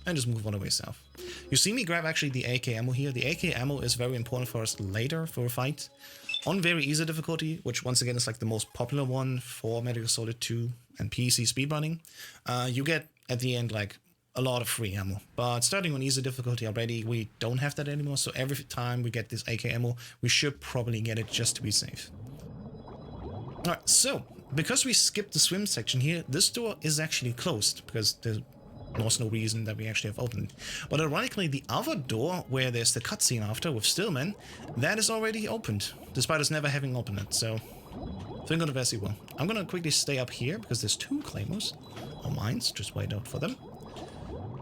and just move all the way south. You see me grab actually the AK ammo here. The AK ammo is very important for us later for a fight. On very easy difficulty, which once again is like the most popular one for Metal Gear Solid 2 and PC speedrunning, you get at the end like a lot of free ammo. But starting on easy difficulty already, we don't have that anymore. So every time we get this AK ammo, we should probably get it just to be safe. Alright, so because we skipped the swim section here, this door is actually closed because there was no reason that we actually have opened. But ironically, the other door where there's the cutscene after with Stillman, that is already opened, despite us never having opened it. So think on the best you will. I'm gonna quickly stay up here because there's 2 claymores or mines. Just wait out for them.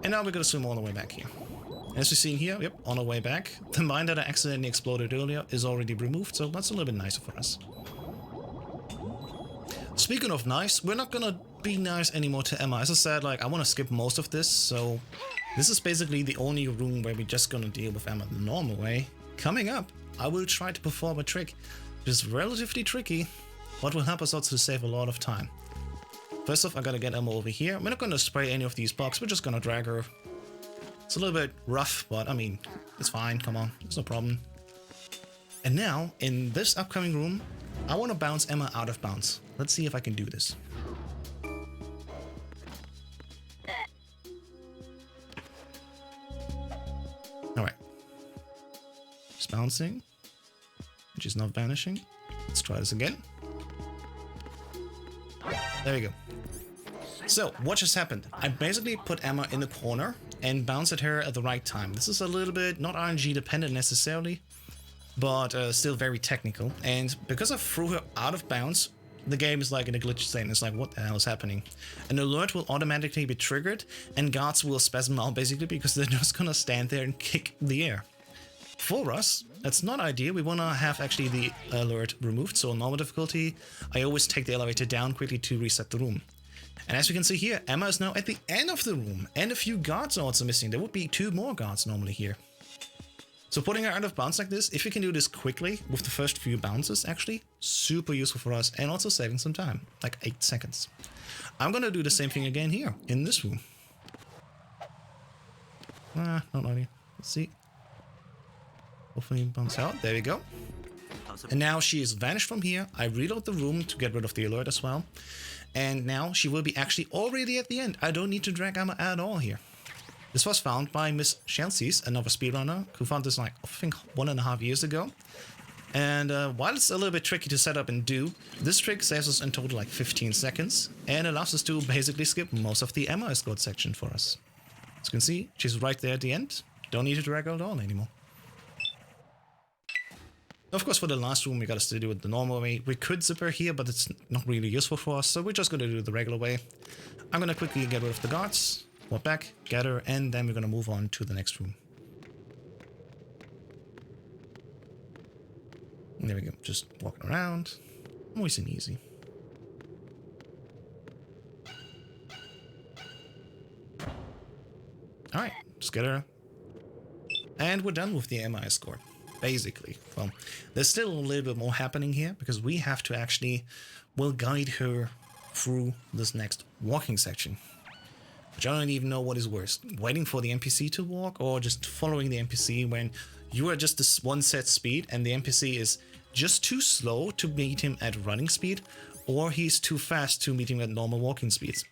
And now we're gonna swim all the way back here. As you're seeing here, yep, on our way back, the mine that I accidentally exploded earlier is already removed, so that's a little bit nicer for us. Speaking of nice, we're not gonna be nice anymore to Emma. As I said, like, I want to skip most of this, so this is basically the only room where we're just gonna deal with Emma the normal way. Coming up, I will try to perform a trick, which is relatively tricky, but will help us out to save a lot of time. First off, I gotta get Emma over here. We're not gonna spray any of these blocks, we're just gonna drag her. It's a little bit rough, but I mean, it's fine, come on, it's no problem. And now, in this upcoming room, I want to bounce Emma out of bounds. Let's see if I can do this. Alright. She's bouncing. She's not vanishing. Let's try this again. There we go. So, what just happened? I basically put Emma in the corner and bounced at her at the right time. This is a little bit not RNG dependent necessarily, but still very technical. And because I threw her out of bounds, the game is like in a glitch state. It's like, what the hell is happening? An alert will automatically be triggered, and guards will spasm out basically because they're just gonna stand there and kick the air. For us, that's not ideal. We wanna have actually the alert removed. So on normal difficulty, I always take the elevator down quickly to reset the room. And as you can see here, Emma is now at the end of the room, and a few guards are also missing. There would be 2 more guards normally here. So putting her out of bounds like this, if you can do this quickly with the first few bounces, actually super useful for us, and also saving some time, like 8 seconds. I'm gonna do the same thing again here in this room. Not really. Let's see. Hopefully bounce out. There we go. And now she is vanished from here. I reload the room to get rid of the alert as well. And now she will be actually already at the end. I don't need to drag Emma at all here. This was found by Miss Chelsea's, another speedrunner, who found this like, I think 1.5 years ago. And while it's a little bit tricky to set up and do, this trick saves us in total like 15 seconds and allows us to basically skip most of the Emma escort section for us. As you can see, she's right there at the end. Don't need to drag her at all anymore. Of course, for the last room, we gotta still do it the normal way. We could zip her here, but it's not really useful for us, so we're just gonna do it the regular way. I'm gonna quickly get rid of the guards, walk back, get her, and then we're gonna move on to the next room. And there we go, just walking around. Nice and easy. Alright, just get her. And we're done with the Emma escort. Basically. Well, there's still a little bit more happening here because we have to actually, well, guide her through this next walking section. Which I don't even know what is worse. Waiting for the NPC to walk or just following the NPC when you are just this one set speed and the NPC is just too slow to meet him at running speed, or he's too fast to meet him at normal walking speeds.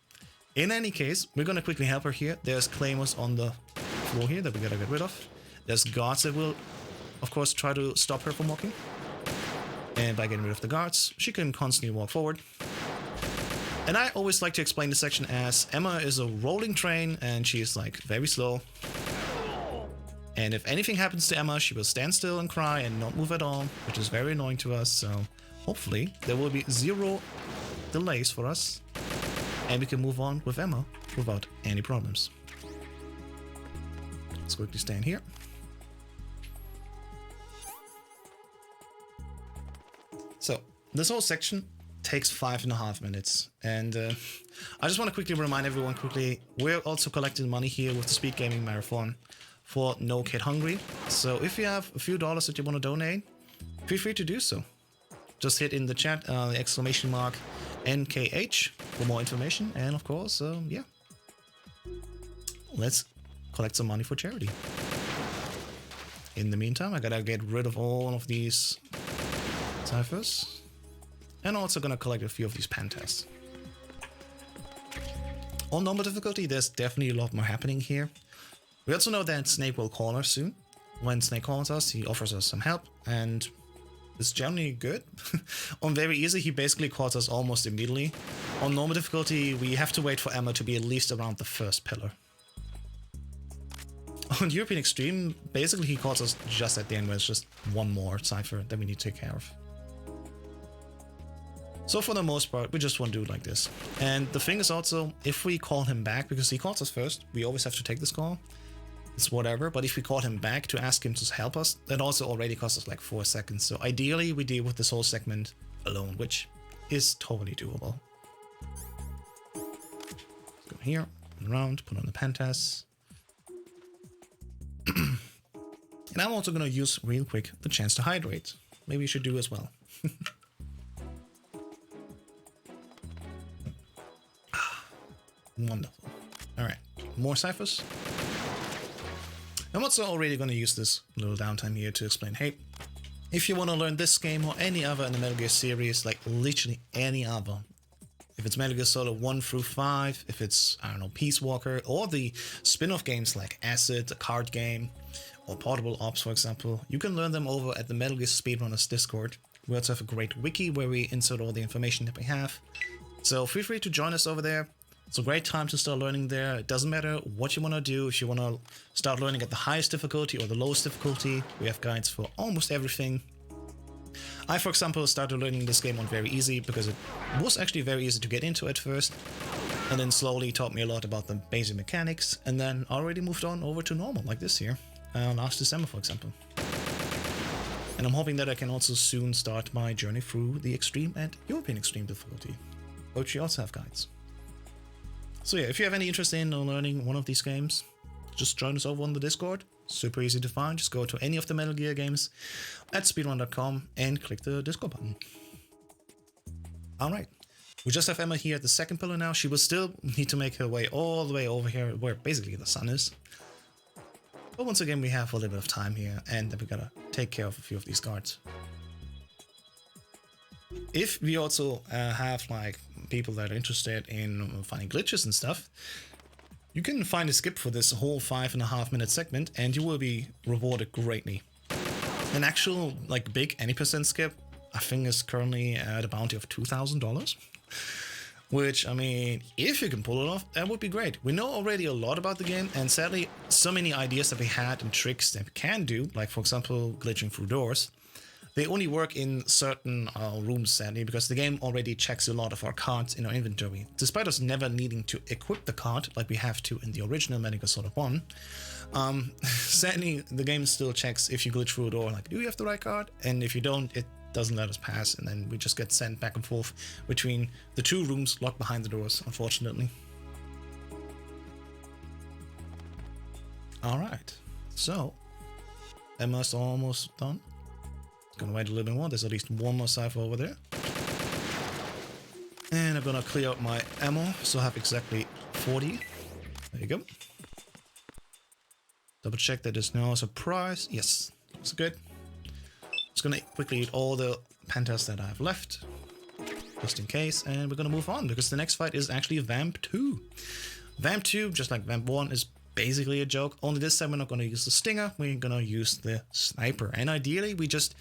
In any case, we're gonna quickly help her here. There's claymores on the floor here that we gotta get rid of. There's guards that will, of course, try to stop her from walking. And by getting rid of the guards, she can constantly walk forward. And I always like to explain this section as Emma is a rolling train and she is like very slow. And if anything happens to Emma, she will stand still and cry and not move at all, which is very annoying to us. So hopefully there will be 0 delays for us and we can move on with Emma without any problems. Let's quickly stand here. So this whole section takes 5.5 minutes, and I just want to quickly remind everyone we're also collecting money here with the SpeedGaming Marathon for No Kid Hungry. So if you have a few dollars that you want to donate, feel free to do so. Just hit in the chat the exclamation mark NKH for more information, and of course, yeah, let's collect some money for charity. In the meantime, I gotta get rid of all of these ciphers, and also gonna collect a few of these pen tests. On normal difficulty, there's definitely a lot more happening here. We also know that Snake will call us soon. When Snake calls us, he offers us some help, and it's generally good. On very easy, he basically calls us almost immediately. On normal difficulty, we have to wait for Emma to be at least around the first pillar. On European Extreme, basically he calls us just at the end, where it's just one more cipher that we need to take care of. So for the most part, we just want to do it like this. And the thing is also, if we call him back, because he calls us first, we always have to take this call. It's whatever, but if we call him back to ask him to help us, that also already costs us like 4 seconds. So ideally, we deal with this whole segment alone, which is totally doable. Let's go here, around, put on the pen test. And I'm also going to use real quick the chance to hydrate. Maybe you should do as well. Wonderful. Alright, more ciphers. I'm also already going to use this little downtime here to explain, hey, if you want to learn this game or any other in the Metal Gear series, like literally any other, if it's Metal Gear Solid 1 through 5, if it's, I don't know, Peace Walker, or the spin-off games like Acid, a card game, or Portable Ops, for example, you can learn them over at the Metal Gear Speedrunners Discord. We also have a great wiki where we insert all the information that we have. So feel free to join us over there. It's a great time to start learning there. It doesn't matter what you want to do. If you want to start learning at the highest difficulty or the lowest difficulty, we have guides for almost everything. I, for example, started learning this game on very easy because it was actually very easy to get into at first, and then slowly taught me a lot about the basic mechanics, and then already moved on over to normal, like this here, last December, for example. And I'm hoping that I can also soon start my journey through the Extreme and European Extreme difficulty, which we also have guides. So yeah, if you have any interest in learning one of these games, just join us over on the Discord. Super easy to find. Just go to any of the Metal Gear games at speedrun.com and click the Discord button. Alright, we just have Emma here at the second pillar now. She will still need to make her way all the way over here where basically the sun is. But once again, we have a little bit of time here, and then we gotta take care of a few of these guards. If we also have like people that are interested in finding glitches and stuff, you can find a skip for this whole 5.5 minute segment and you will be rewarded greatly. An actual like big any percent skip, I think, is currently at a bounty of $2,000. Which, I mean, if you can pull it off, that would be great. We know already a lot about the game, and sadly, so many ideas that we had and tricks that we can do, like for example, glitching through doors, they only work in certain rooms, sadly, because the game already checks a lot of our cards in our inventory. Despite us never needing to equip the card, like we have to in the original Metal Gear Solid 1, sadly, the game still checks if you glitch through a door, like, do you have the right card? And if you don't, it doesn't let us pass, and then we just get sent back and forth between the two rooms locked behind the doors, unfortunately. Alright, so Emma's almost done. Gonna wait a little bit more. There's at least one more cipher over there. And I'm gonna clear out my ammo, so I have exactly 40. There you go. Double check that there's no surprise. Yes, that's good. Just gonna quickly eat all the pantas that I have left, just in case, and we're gonna move on because the next fight is actually Vamp 2. Vamp 2, just like Vamp 1, is basically a joke. Only this time we're not gonna use the stinger, we're gonna use the sniper. And ideally, we just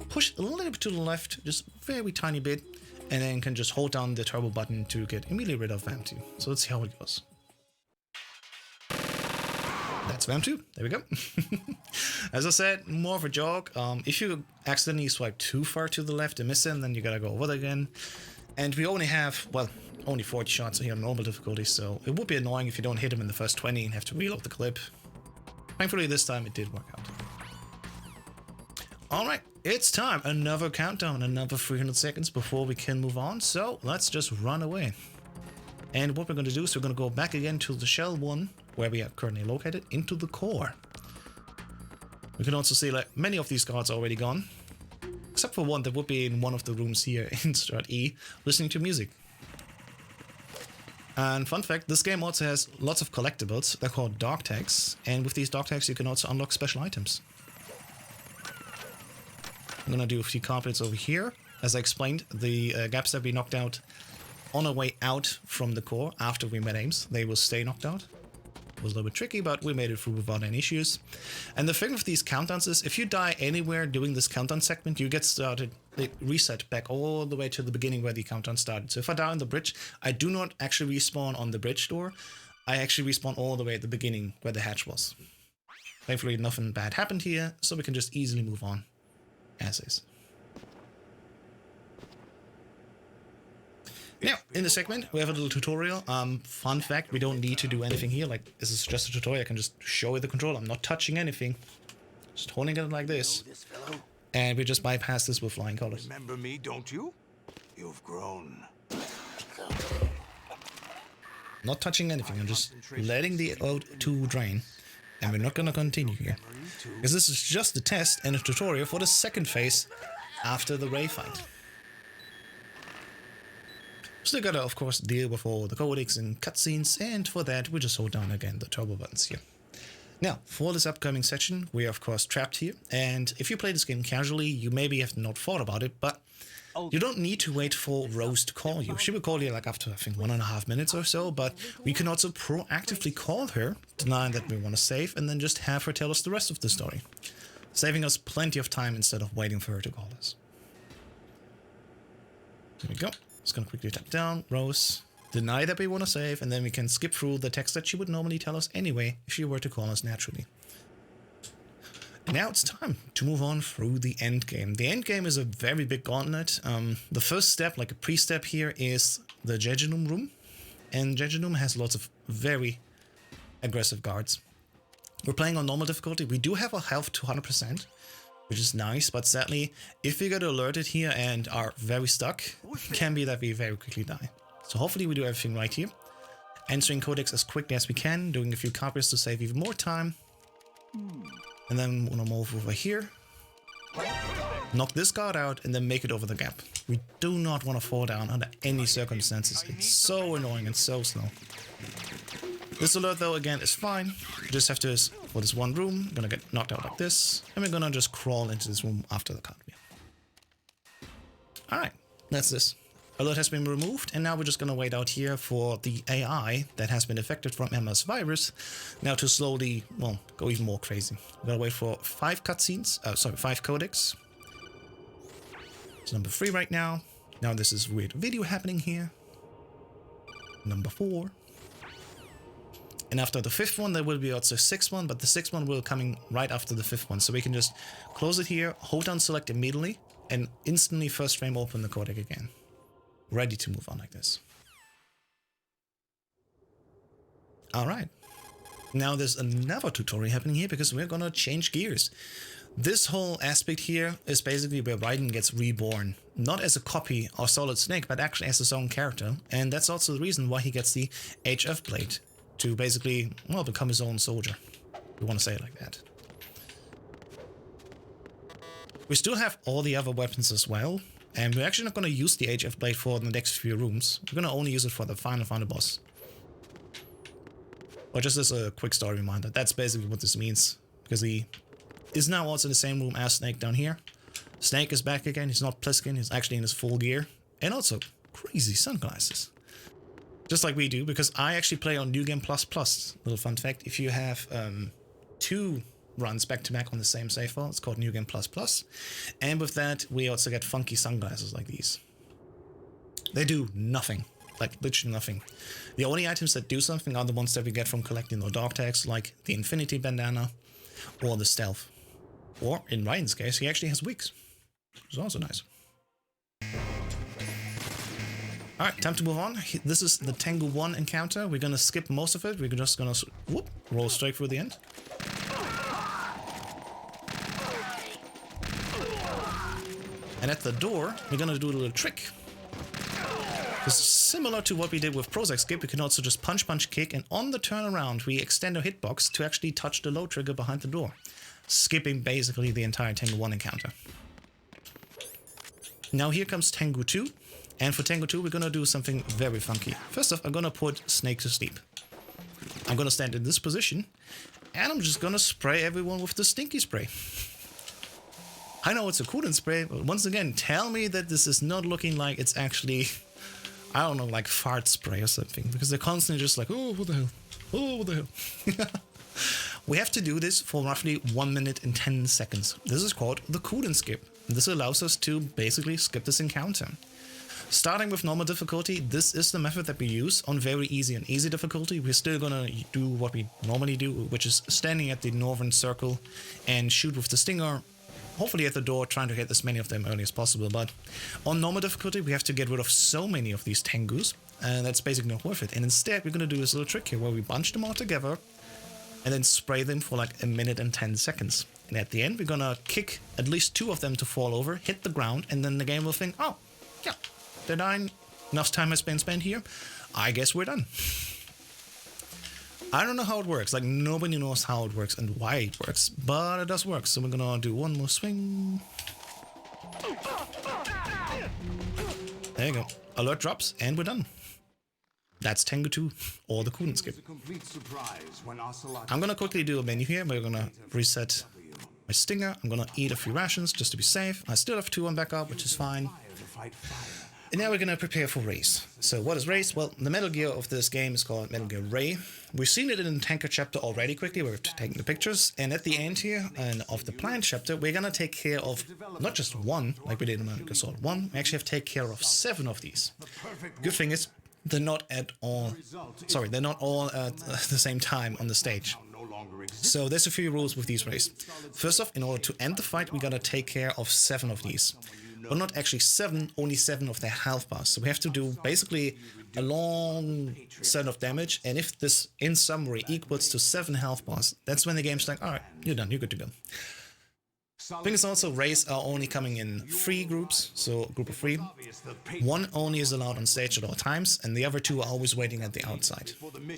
push a little bit to the left, just very tiny bit, and then can just hold down the turbo button to get immediately rid of Vamp 2. So let's see how it goes. That's Vamp 2. There we go. As I said, more of a joke. If you accidentally swipe too far to the left and miss him, then you gotta go over there again. And we only have, well, only 40 shots here on normal difficulty, so it would be annoying if you don't hit him in the first 20 and have to reload the clip. Thankfully, this time it did work out. Alright, it's time. Another countdown, another 300 seconds before we can move on, so let's just run away. And what we're going to do is we're going to go back again to the Shell 1, where we are currently located, into the core. We can also see like many of these guards are already gone, except for one that would be in one of the rooms here in Strat E, listening to music. And fun fact, this game also has lots of collectibles. They're called dog tags, and with these dog tags you can also unlock special items. I'm gonna do a few carpets over here. As I explained, the gaps that we knocked out on our way out from the core after we met aims, they will stay knocked out. It was a little bit tricky, but we made it through without any issues. And the thing with these countdowns is, if you die anywhere during this countdown segment, you get started, they reset back all the way to the beginning where the countdown started. So if I die on the bridge, I do not actually respawn on the bridge door. I actually respawn all the way at the beginning where the hatch was. Thankfully, nothing bad happened here, so we can just easily move on as is. Now, in the segment, we have a little tutorial. Fun fact, we don't need to do anything here. Like, this is just a tutorial. I can just show you the control. I'm not touching anything. Just holding it like this. And we just bypass this with flying colors. Remember me, don't you? You've grown. Not touching anything. I'm just letting the O2 drain. And we're not going to continue here. Because this is just a test and a tutorial for the second phase after the Ray fight. Still gotta, of course, deal with all the codecs and cutscenes, and for that we just hold down again the turbo buttons here. Now, for this upcoming section, we are of course trapped here, and if you play this game casually, you maybe have not thought about it, but you don't need to wait for Rose to call you. She will call you like after, I think, 1.5 minutes or so, but we can also proactively call her, deny that we want to save, and then just have her tell us the rest of the story, saving us plenty of time instead of waiting for her to call us. There we go. Just gonna quickly tap down, Rose, deny that we want to save, and then we can skip through the text that she would normally tell us anyway if she were to call us naturally. And now it's time to move on through the end game. The end game is a very big gauntlet. The first step, like a pre-step here, is the Jejunum room, and Jejunum has lots of very aggressive guards. We're playing on normal difficulty. We do have our health to 100%. Which is nice, but sadly, if we get alerted here and are very stuck, it can be that we very quickly die. So hopefully we do everything right here. Entering codecs as quickly as we can, doing a few copies to save even more time. And then we're gonna move over here. Knock this guard out and then make it over the gap. We do not want to fall down under any circumstances. It's so annoying and so slow. This alert though, again, is fine. We just have to, for this one room, gonna get knocked out like this, and we're gonna just crawl into this room after the cartwheel. Alright, that's this. Alert has been removed, and now we're just gonna wait out here for the AI that has been affected from Emma's virus, now to slowly, well, go even more crazy. We're gonna wait for 5 cutscenes, 5 codecs. It's number 3 right now. Now this is weird video happening here. Number 4. And after the 5th one, there will be also a 6th one, but the 6th one will coming right after the 5th one. So we can just close it here, hold down select immediately, and instantly first frame open the codec again. Ready to move on like this. Alright. Now there's another tutorial happening here because we're gonna change gears. This whole aspect here is basically where Raiden gets reborn. Not as a copy of Solid Snake, but actually as his own character. And that's also the reason why he gets the HF blade. To basically, well, become his own soldier. We want to say it like that. We still have all the other weapons as well. And we're actually not going to use the HF blade for the next few rooms. We're going to only use it for the final boss. But just as a quick story reminder, that's basically what this means. Because he is now also in the same room as Snake down here. Snake is back again. He's not Pliskin. He's actually in his full gear. And also, crazy sunglasses. Just like we do, because I actually play on New Game Plus Plus. Little fun fact, if you have 2 runs back to back on the same save file, it's called New Game Plus Plus. And with that, we also get funky sunglasses like these. They do nothing, like literally nothing. The only items that do something are the ones that we get from collecting our dog tags, like the Infinity Bandana or the Stealth. Or, in Ryan's case, he actually has wigs, which is also nice. Alright, time to move on. This is the Tengu 1 encounter. We're gonna skip most of it. We're just gonna roll straight through the end. And at the door, we're gonna do a little trick. Because similar to what we did with Prozac Skip, we can also just punch, kick, and on the turnaround, we extend our hitbox to actually touch the low trigger behind the door. Skipping basically the entire Tengu 1 encounter. Now here comes Tengu 2. And for Tengu 2, we're gonna do something very funky. First off, I'm gonna put Snake to sleep. I'm gonna stand in this position, and I'm just gonna spray everyone with the stinky spray. I know it's a coolant spray, but once again, tell me that this is not looking like it's actually I don't know, like fart spray or something, because they're constantly just like, oh, what the hell? Oh, what the hell? We have to do this for roughly 1 minute and 10 seconds. This is called the cooldown skip. This allows us to basically skip this encounter. Starting with normal difficulty, this is the method that we use. On very easy and easy difficulty, we're still gonna do what we normally do, which is standing at the northern circle and shoot with the stinger, hopefully at the door, trying to hit as many of them early as possible. But on normal difficulty, we have to get rid of so many of these tengus, and that's basically not worth it. And instead, we're gonna do this little trick here where we bunch them all together and then spray them for like 1 minute and 10 seconds. And at the end, we're gonna kick at least 2 of them to fall over, hit the ground, and then the game will think, oh, yeah, they're dying, enough time has been spent here, I guess we're done. I don't know how it works, like nobody knows how it works and why it works, but it does work. So we're gonna do one more swing. There you go. Alert drops and we're done. That's Tengu 2, or the cooldown skip. I'm gonna quickly do a menu here. We're gonna reset my stinger. I'm gonna eat a few rations just to be safe. I still have 2 on backup, which is fine. And now we're gonna prepare for race. So what is race? Well, the Metal Gear of this game is called Metal Gear Ray. We've seen it in the tanker chapter already quickly, where we've taken the pictures. And at the end here, and of the plant chapter, we're gonna take care of not just 1, like we did in Metal Gear Solid 1. We actually have to take care of 7 of these. Good thing is, they're not all at the same time on the stage. So there's a few rules with these rays. First off, in order to end the fight, we gotta take care of 7 of these. But not actually 7, only 7 of their health bars. So we have to do basically a long set of damage, and if this, in summary, equals to 7 health bars, that's when the game's like, alright, you're done, you're good to go. Thing is also, rays are only coming in 3 groups, so a group of 3. 1 only is allowed on stage at all times, and the other 2 are always waiting at the outside.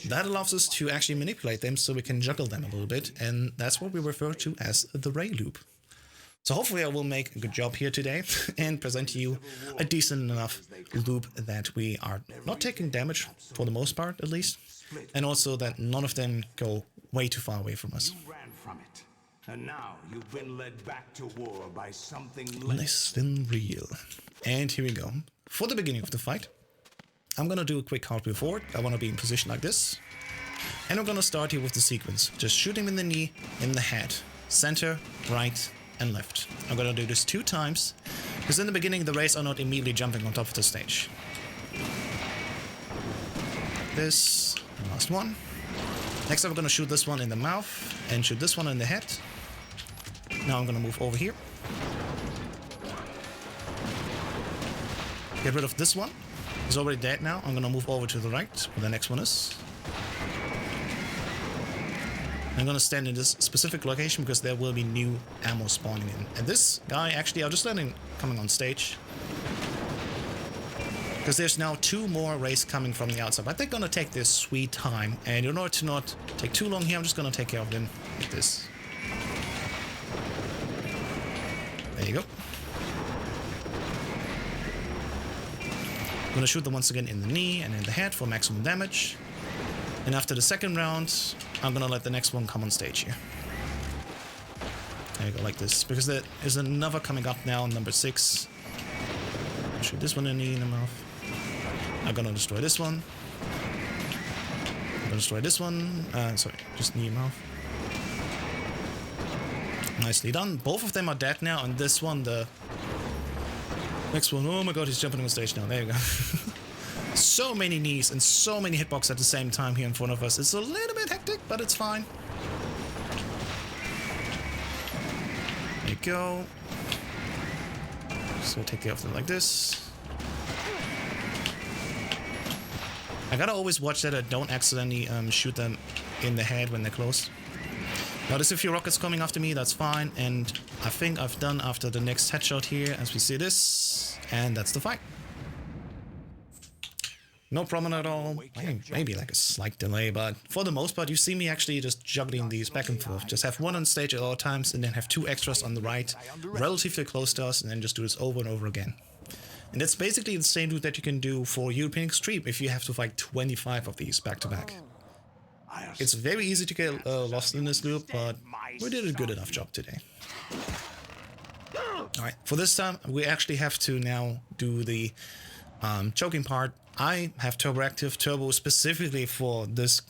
That allows us to actually manipulate them so we can juggle them a little bit, and that's what we refer to as the ray loop. So hopefully I will make a good job here today and present to you a decent enough loop that we are not taking damage, for the most part at least, and also that none of them go way too far away from us. And now you've been led back to war by something less than real. And here we go. For the beginning of the fight, I'm gonna do a quick cartwheel forward. I wanna be in position like this. And I'm gonna start here with the sequence. Just shoot him in the knee, in the head. Center, right, and left. I'm gonna do this 2 times, because in the beginning the rays are not immediately jumping on top of the stage. This, the last one. Next I'm gonna shoot this one in the mouth, and shoot this one in the head. Now I'm gonna move over here. Get rid of this one. He's already dead now. I'm gonna move over to the right, where the next one is. I'm gonna stand in this specific location because there will be new ammo spawning in. And this guy, actually, I'll just let him coming on stage. Because there's now 2 more rays coming from the outside. But they're gonna take their sweet time. And in order to not take too long here, I'm just gonna take care of them like this. There you go. I'm gonna shoot them once again in the knee and in the head for maximum damage. And after the second round, I'm gonna let the next one come on stage here. There you go, like this. Because there is another coming up now, number 6. I'll shoot this one in the knee, in the mouth. I'm gonna destroy this one. I'm gonna destroy this one. Sorry, just knee and mouth. Nicely done. Both of them are dead now, and this one, the next one, oh my god, he's jumping on stage now. There you go. So many knees and so many hitboxes at the same time here in front of us. It's a little bit hectic, but it's fine. There you go. So take care of them like this. I gotta always watch that I don't accidentally shoot them in the head when they're close. Now there's a few rockets coming after me, that's fine. And I think I've done after the next headshot here, as we see this. And that's the fight. No problem at all. Maybe like a slight delay, but for the most part, you see me actually just juggling these back and forth. Just have 1 on stage at all times, and then have 2 extras on the right, relatively close to us, and then just do this over and over again. And that's basically the same route that you can do for European Extreme if you have to fight 25 of these back to back. It's very easy to get lost in this loop, but we did a good enough job today. Alright, for this time, we actually have to now do the choking part. I have Turbo active. Turbo specifically for this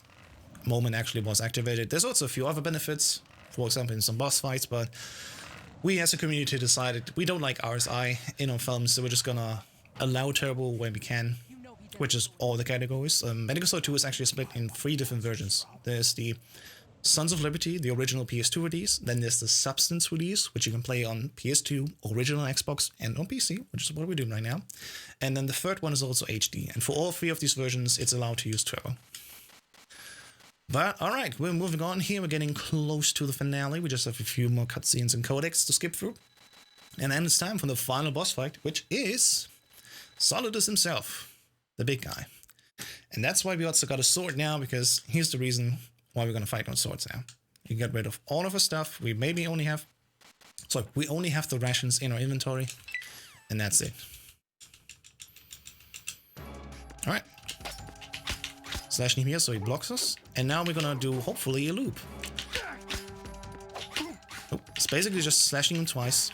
moment actually was activated. There's also a few other benefits, for example in some boss fights, but we as a community decided we don't like RSI in our films, so we're just gonna allow Turbo when we can, which is all the categories. Medical Sword 2 is actually split in 3 different versions. There's the Sons of Liberty, the original PS2 release, then there's the Substance release, which you can play on PS2, original Xbox, and on PC, which is what we're doing right now. And then the third one is also HD, and for all 3 of these versions, it's allowed to use Turbo. But alright, we're moving on here, we're getting close to the finale, we just have a few more cutscenes and codecs to skip through. And then it's time for the final boss fight, which is Solidus himself, the big guy. And that's why we also got a sword now, because here's the reason why we're gonna fight on swords now. You get rid of all of our stuff. We only have the rations in our inventory, and that's it. All right, slashing him here so he blocks us, and now we're gonna do hopefully a loop. Oh, it's basically just slashing him twice,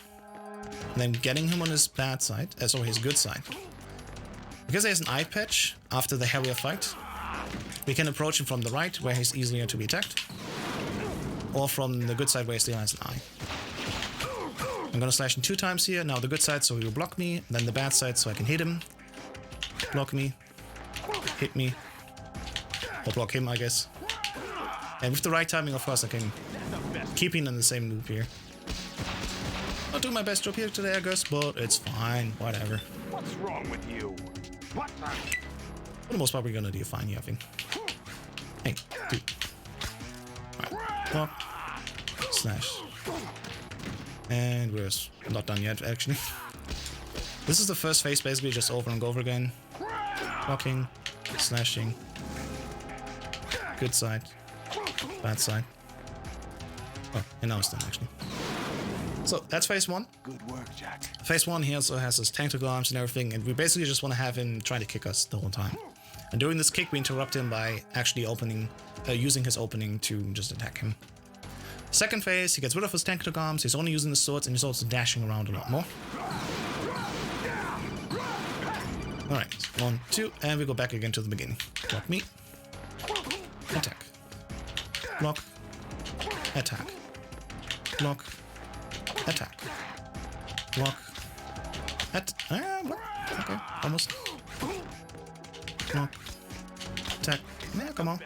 and then getting him on his bad side, sorry, his good side. Because there's an eye patch after the Harrier fight, we can approach him from the right, where he's easier to be attacked, or from the good side, where he still has an eye. I'm gonna slash him 2 times here. Now the good side, so he will block me, then the bad side, so I can hit him, block me, hit me, or block him, I guess. And with the right timing, of course, I can keep him in the same loop here. Not doing my best job here today, I guess, but it's fine, whatever. What's wrong with you? What the? For the most part, we're gonna do fine here, I think. Hey, dude. Alright, block, slash. And we're not done yet, actually. This is the first phase, basically, just over and over again. Blocking, slashing. Good side, bad side. Oh, and now it's done, actually. So, that's phase 1. Good work, Jack. Phase 1, he also has his tactical arms and everything, and we basically just want to have him trying to kick us the whole time. And during this kick, we interrupt him by actually using his opening to just attack him. Second phase, he gets rid of his tactical arms, he's only using the swords, and he's also dashing around a lot more. Alright, 1, 2, and we go back again to the beginning. Block me. Attack. Block. Attack. Block. Attack. Block. Block. Okay, almost. Block. Attack. Yeah, come on.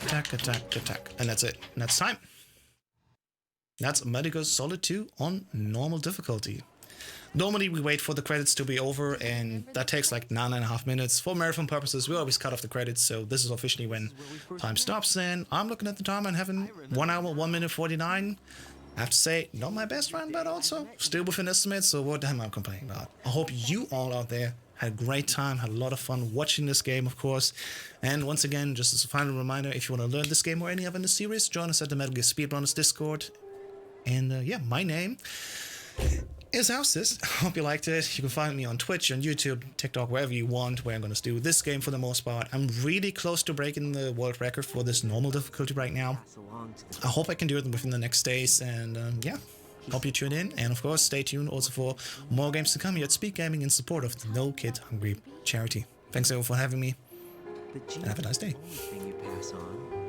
Attack, attack, attack. And that's it. And that's time. That's Metal Gear Solid 2 on normal difficulty. Normally we wait for the credits to be over, and that takes like 9.5 minutes. For marathon purposes, we always cut off the credits, so this is officially when time stops, and I'm looking at the time and having 1 hour, 1 minute 49. I have to say, not my best run, but also still within estimates, so what am I complaining about? I hope you all out there had a great time, had a lot of fun watching this game, of course. And once again, just as a final reminder, if you want to learn this game or any other in the series, join us at the Metal Gear Speedrunners Discord. And yeah, my name is hau5test. Hope you liked it. You can find me on Twitch, on YouTube, TikTok, wherever you want, where I'm going to do this game for the most part. I'm really close to breaking the world record for this normal difficulty right now. I hope I can do it within the next days, and yeah, hope you tune in, and of course stay tuned also for more games to come here at SpeedGaming in support of the No Kid Hungry charity. Thanks everyone for having me, and have a nice day.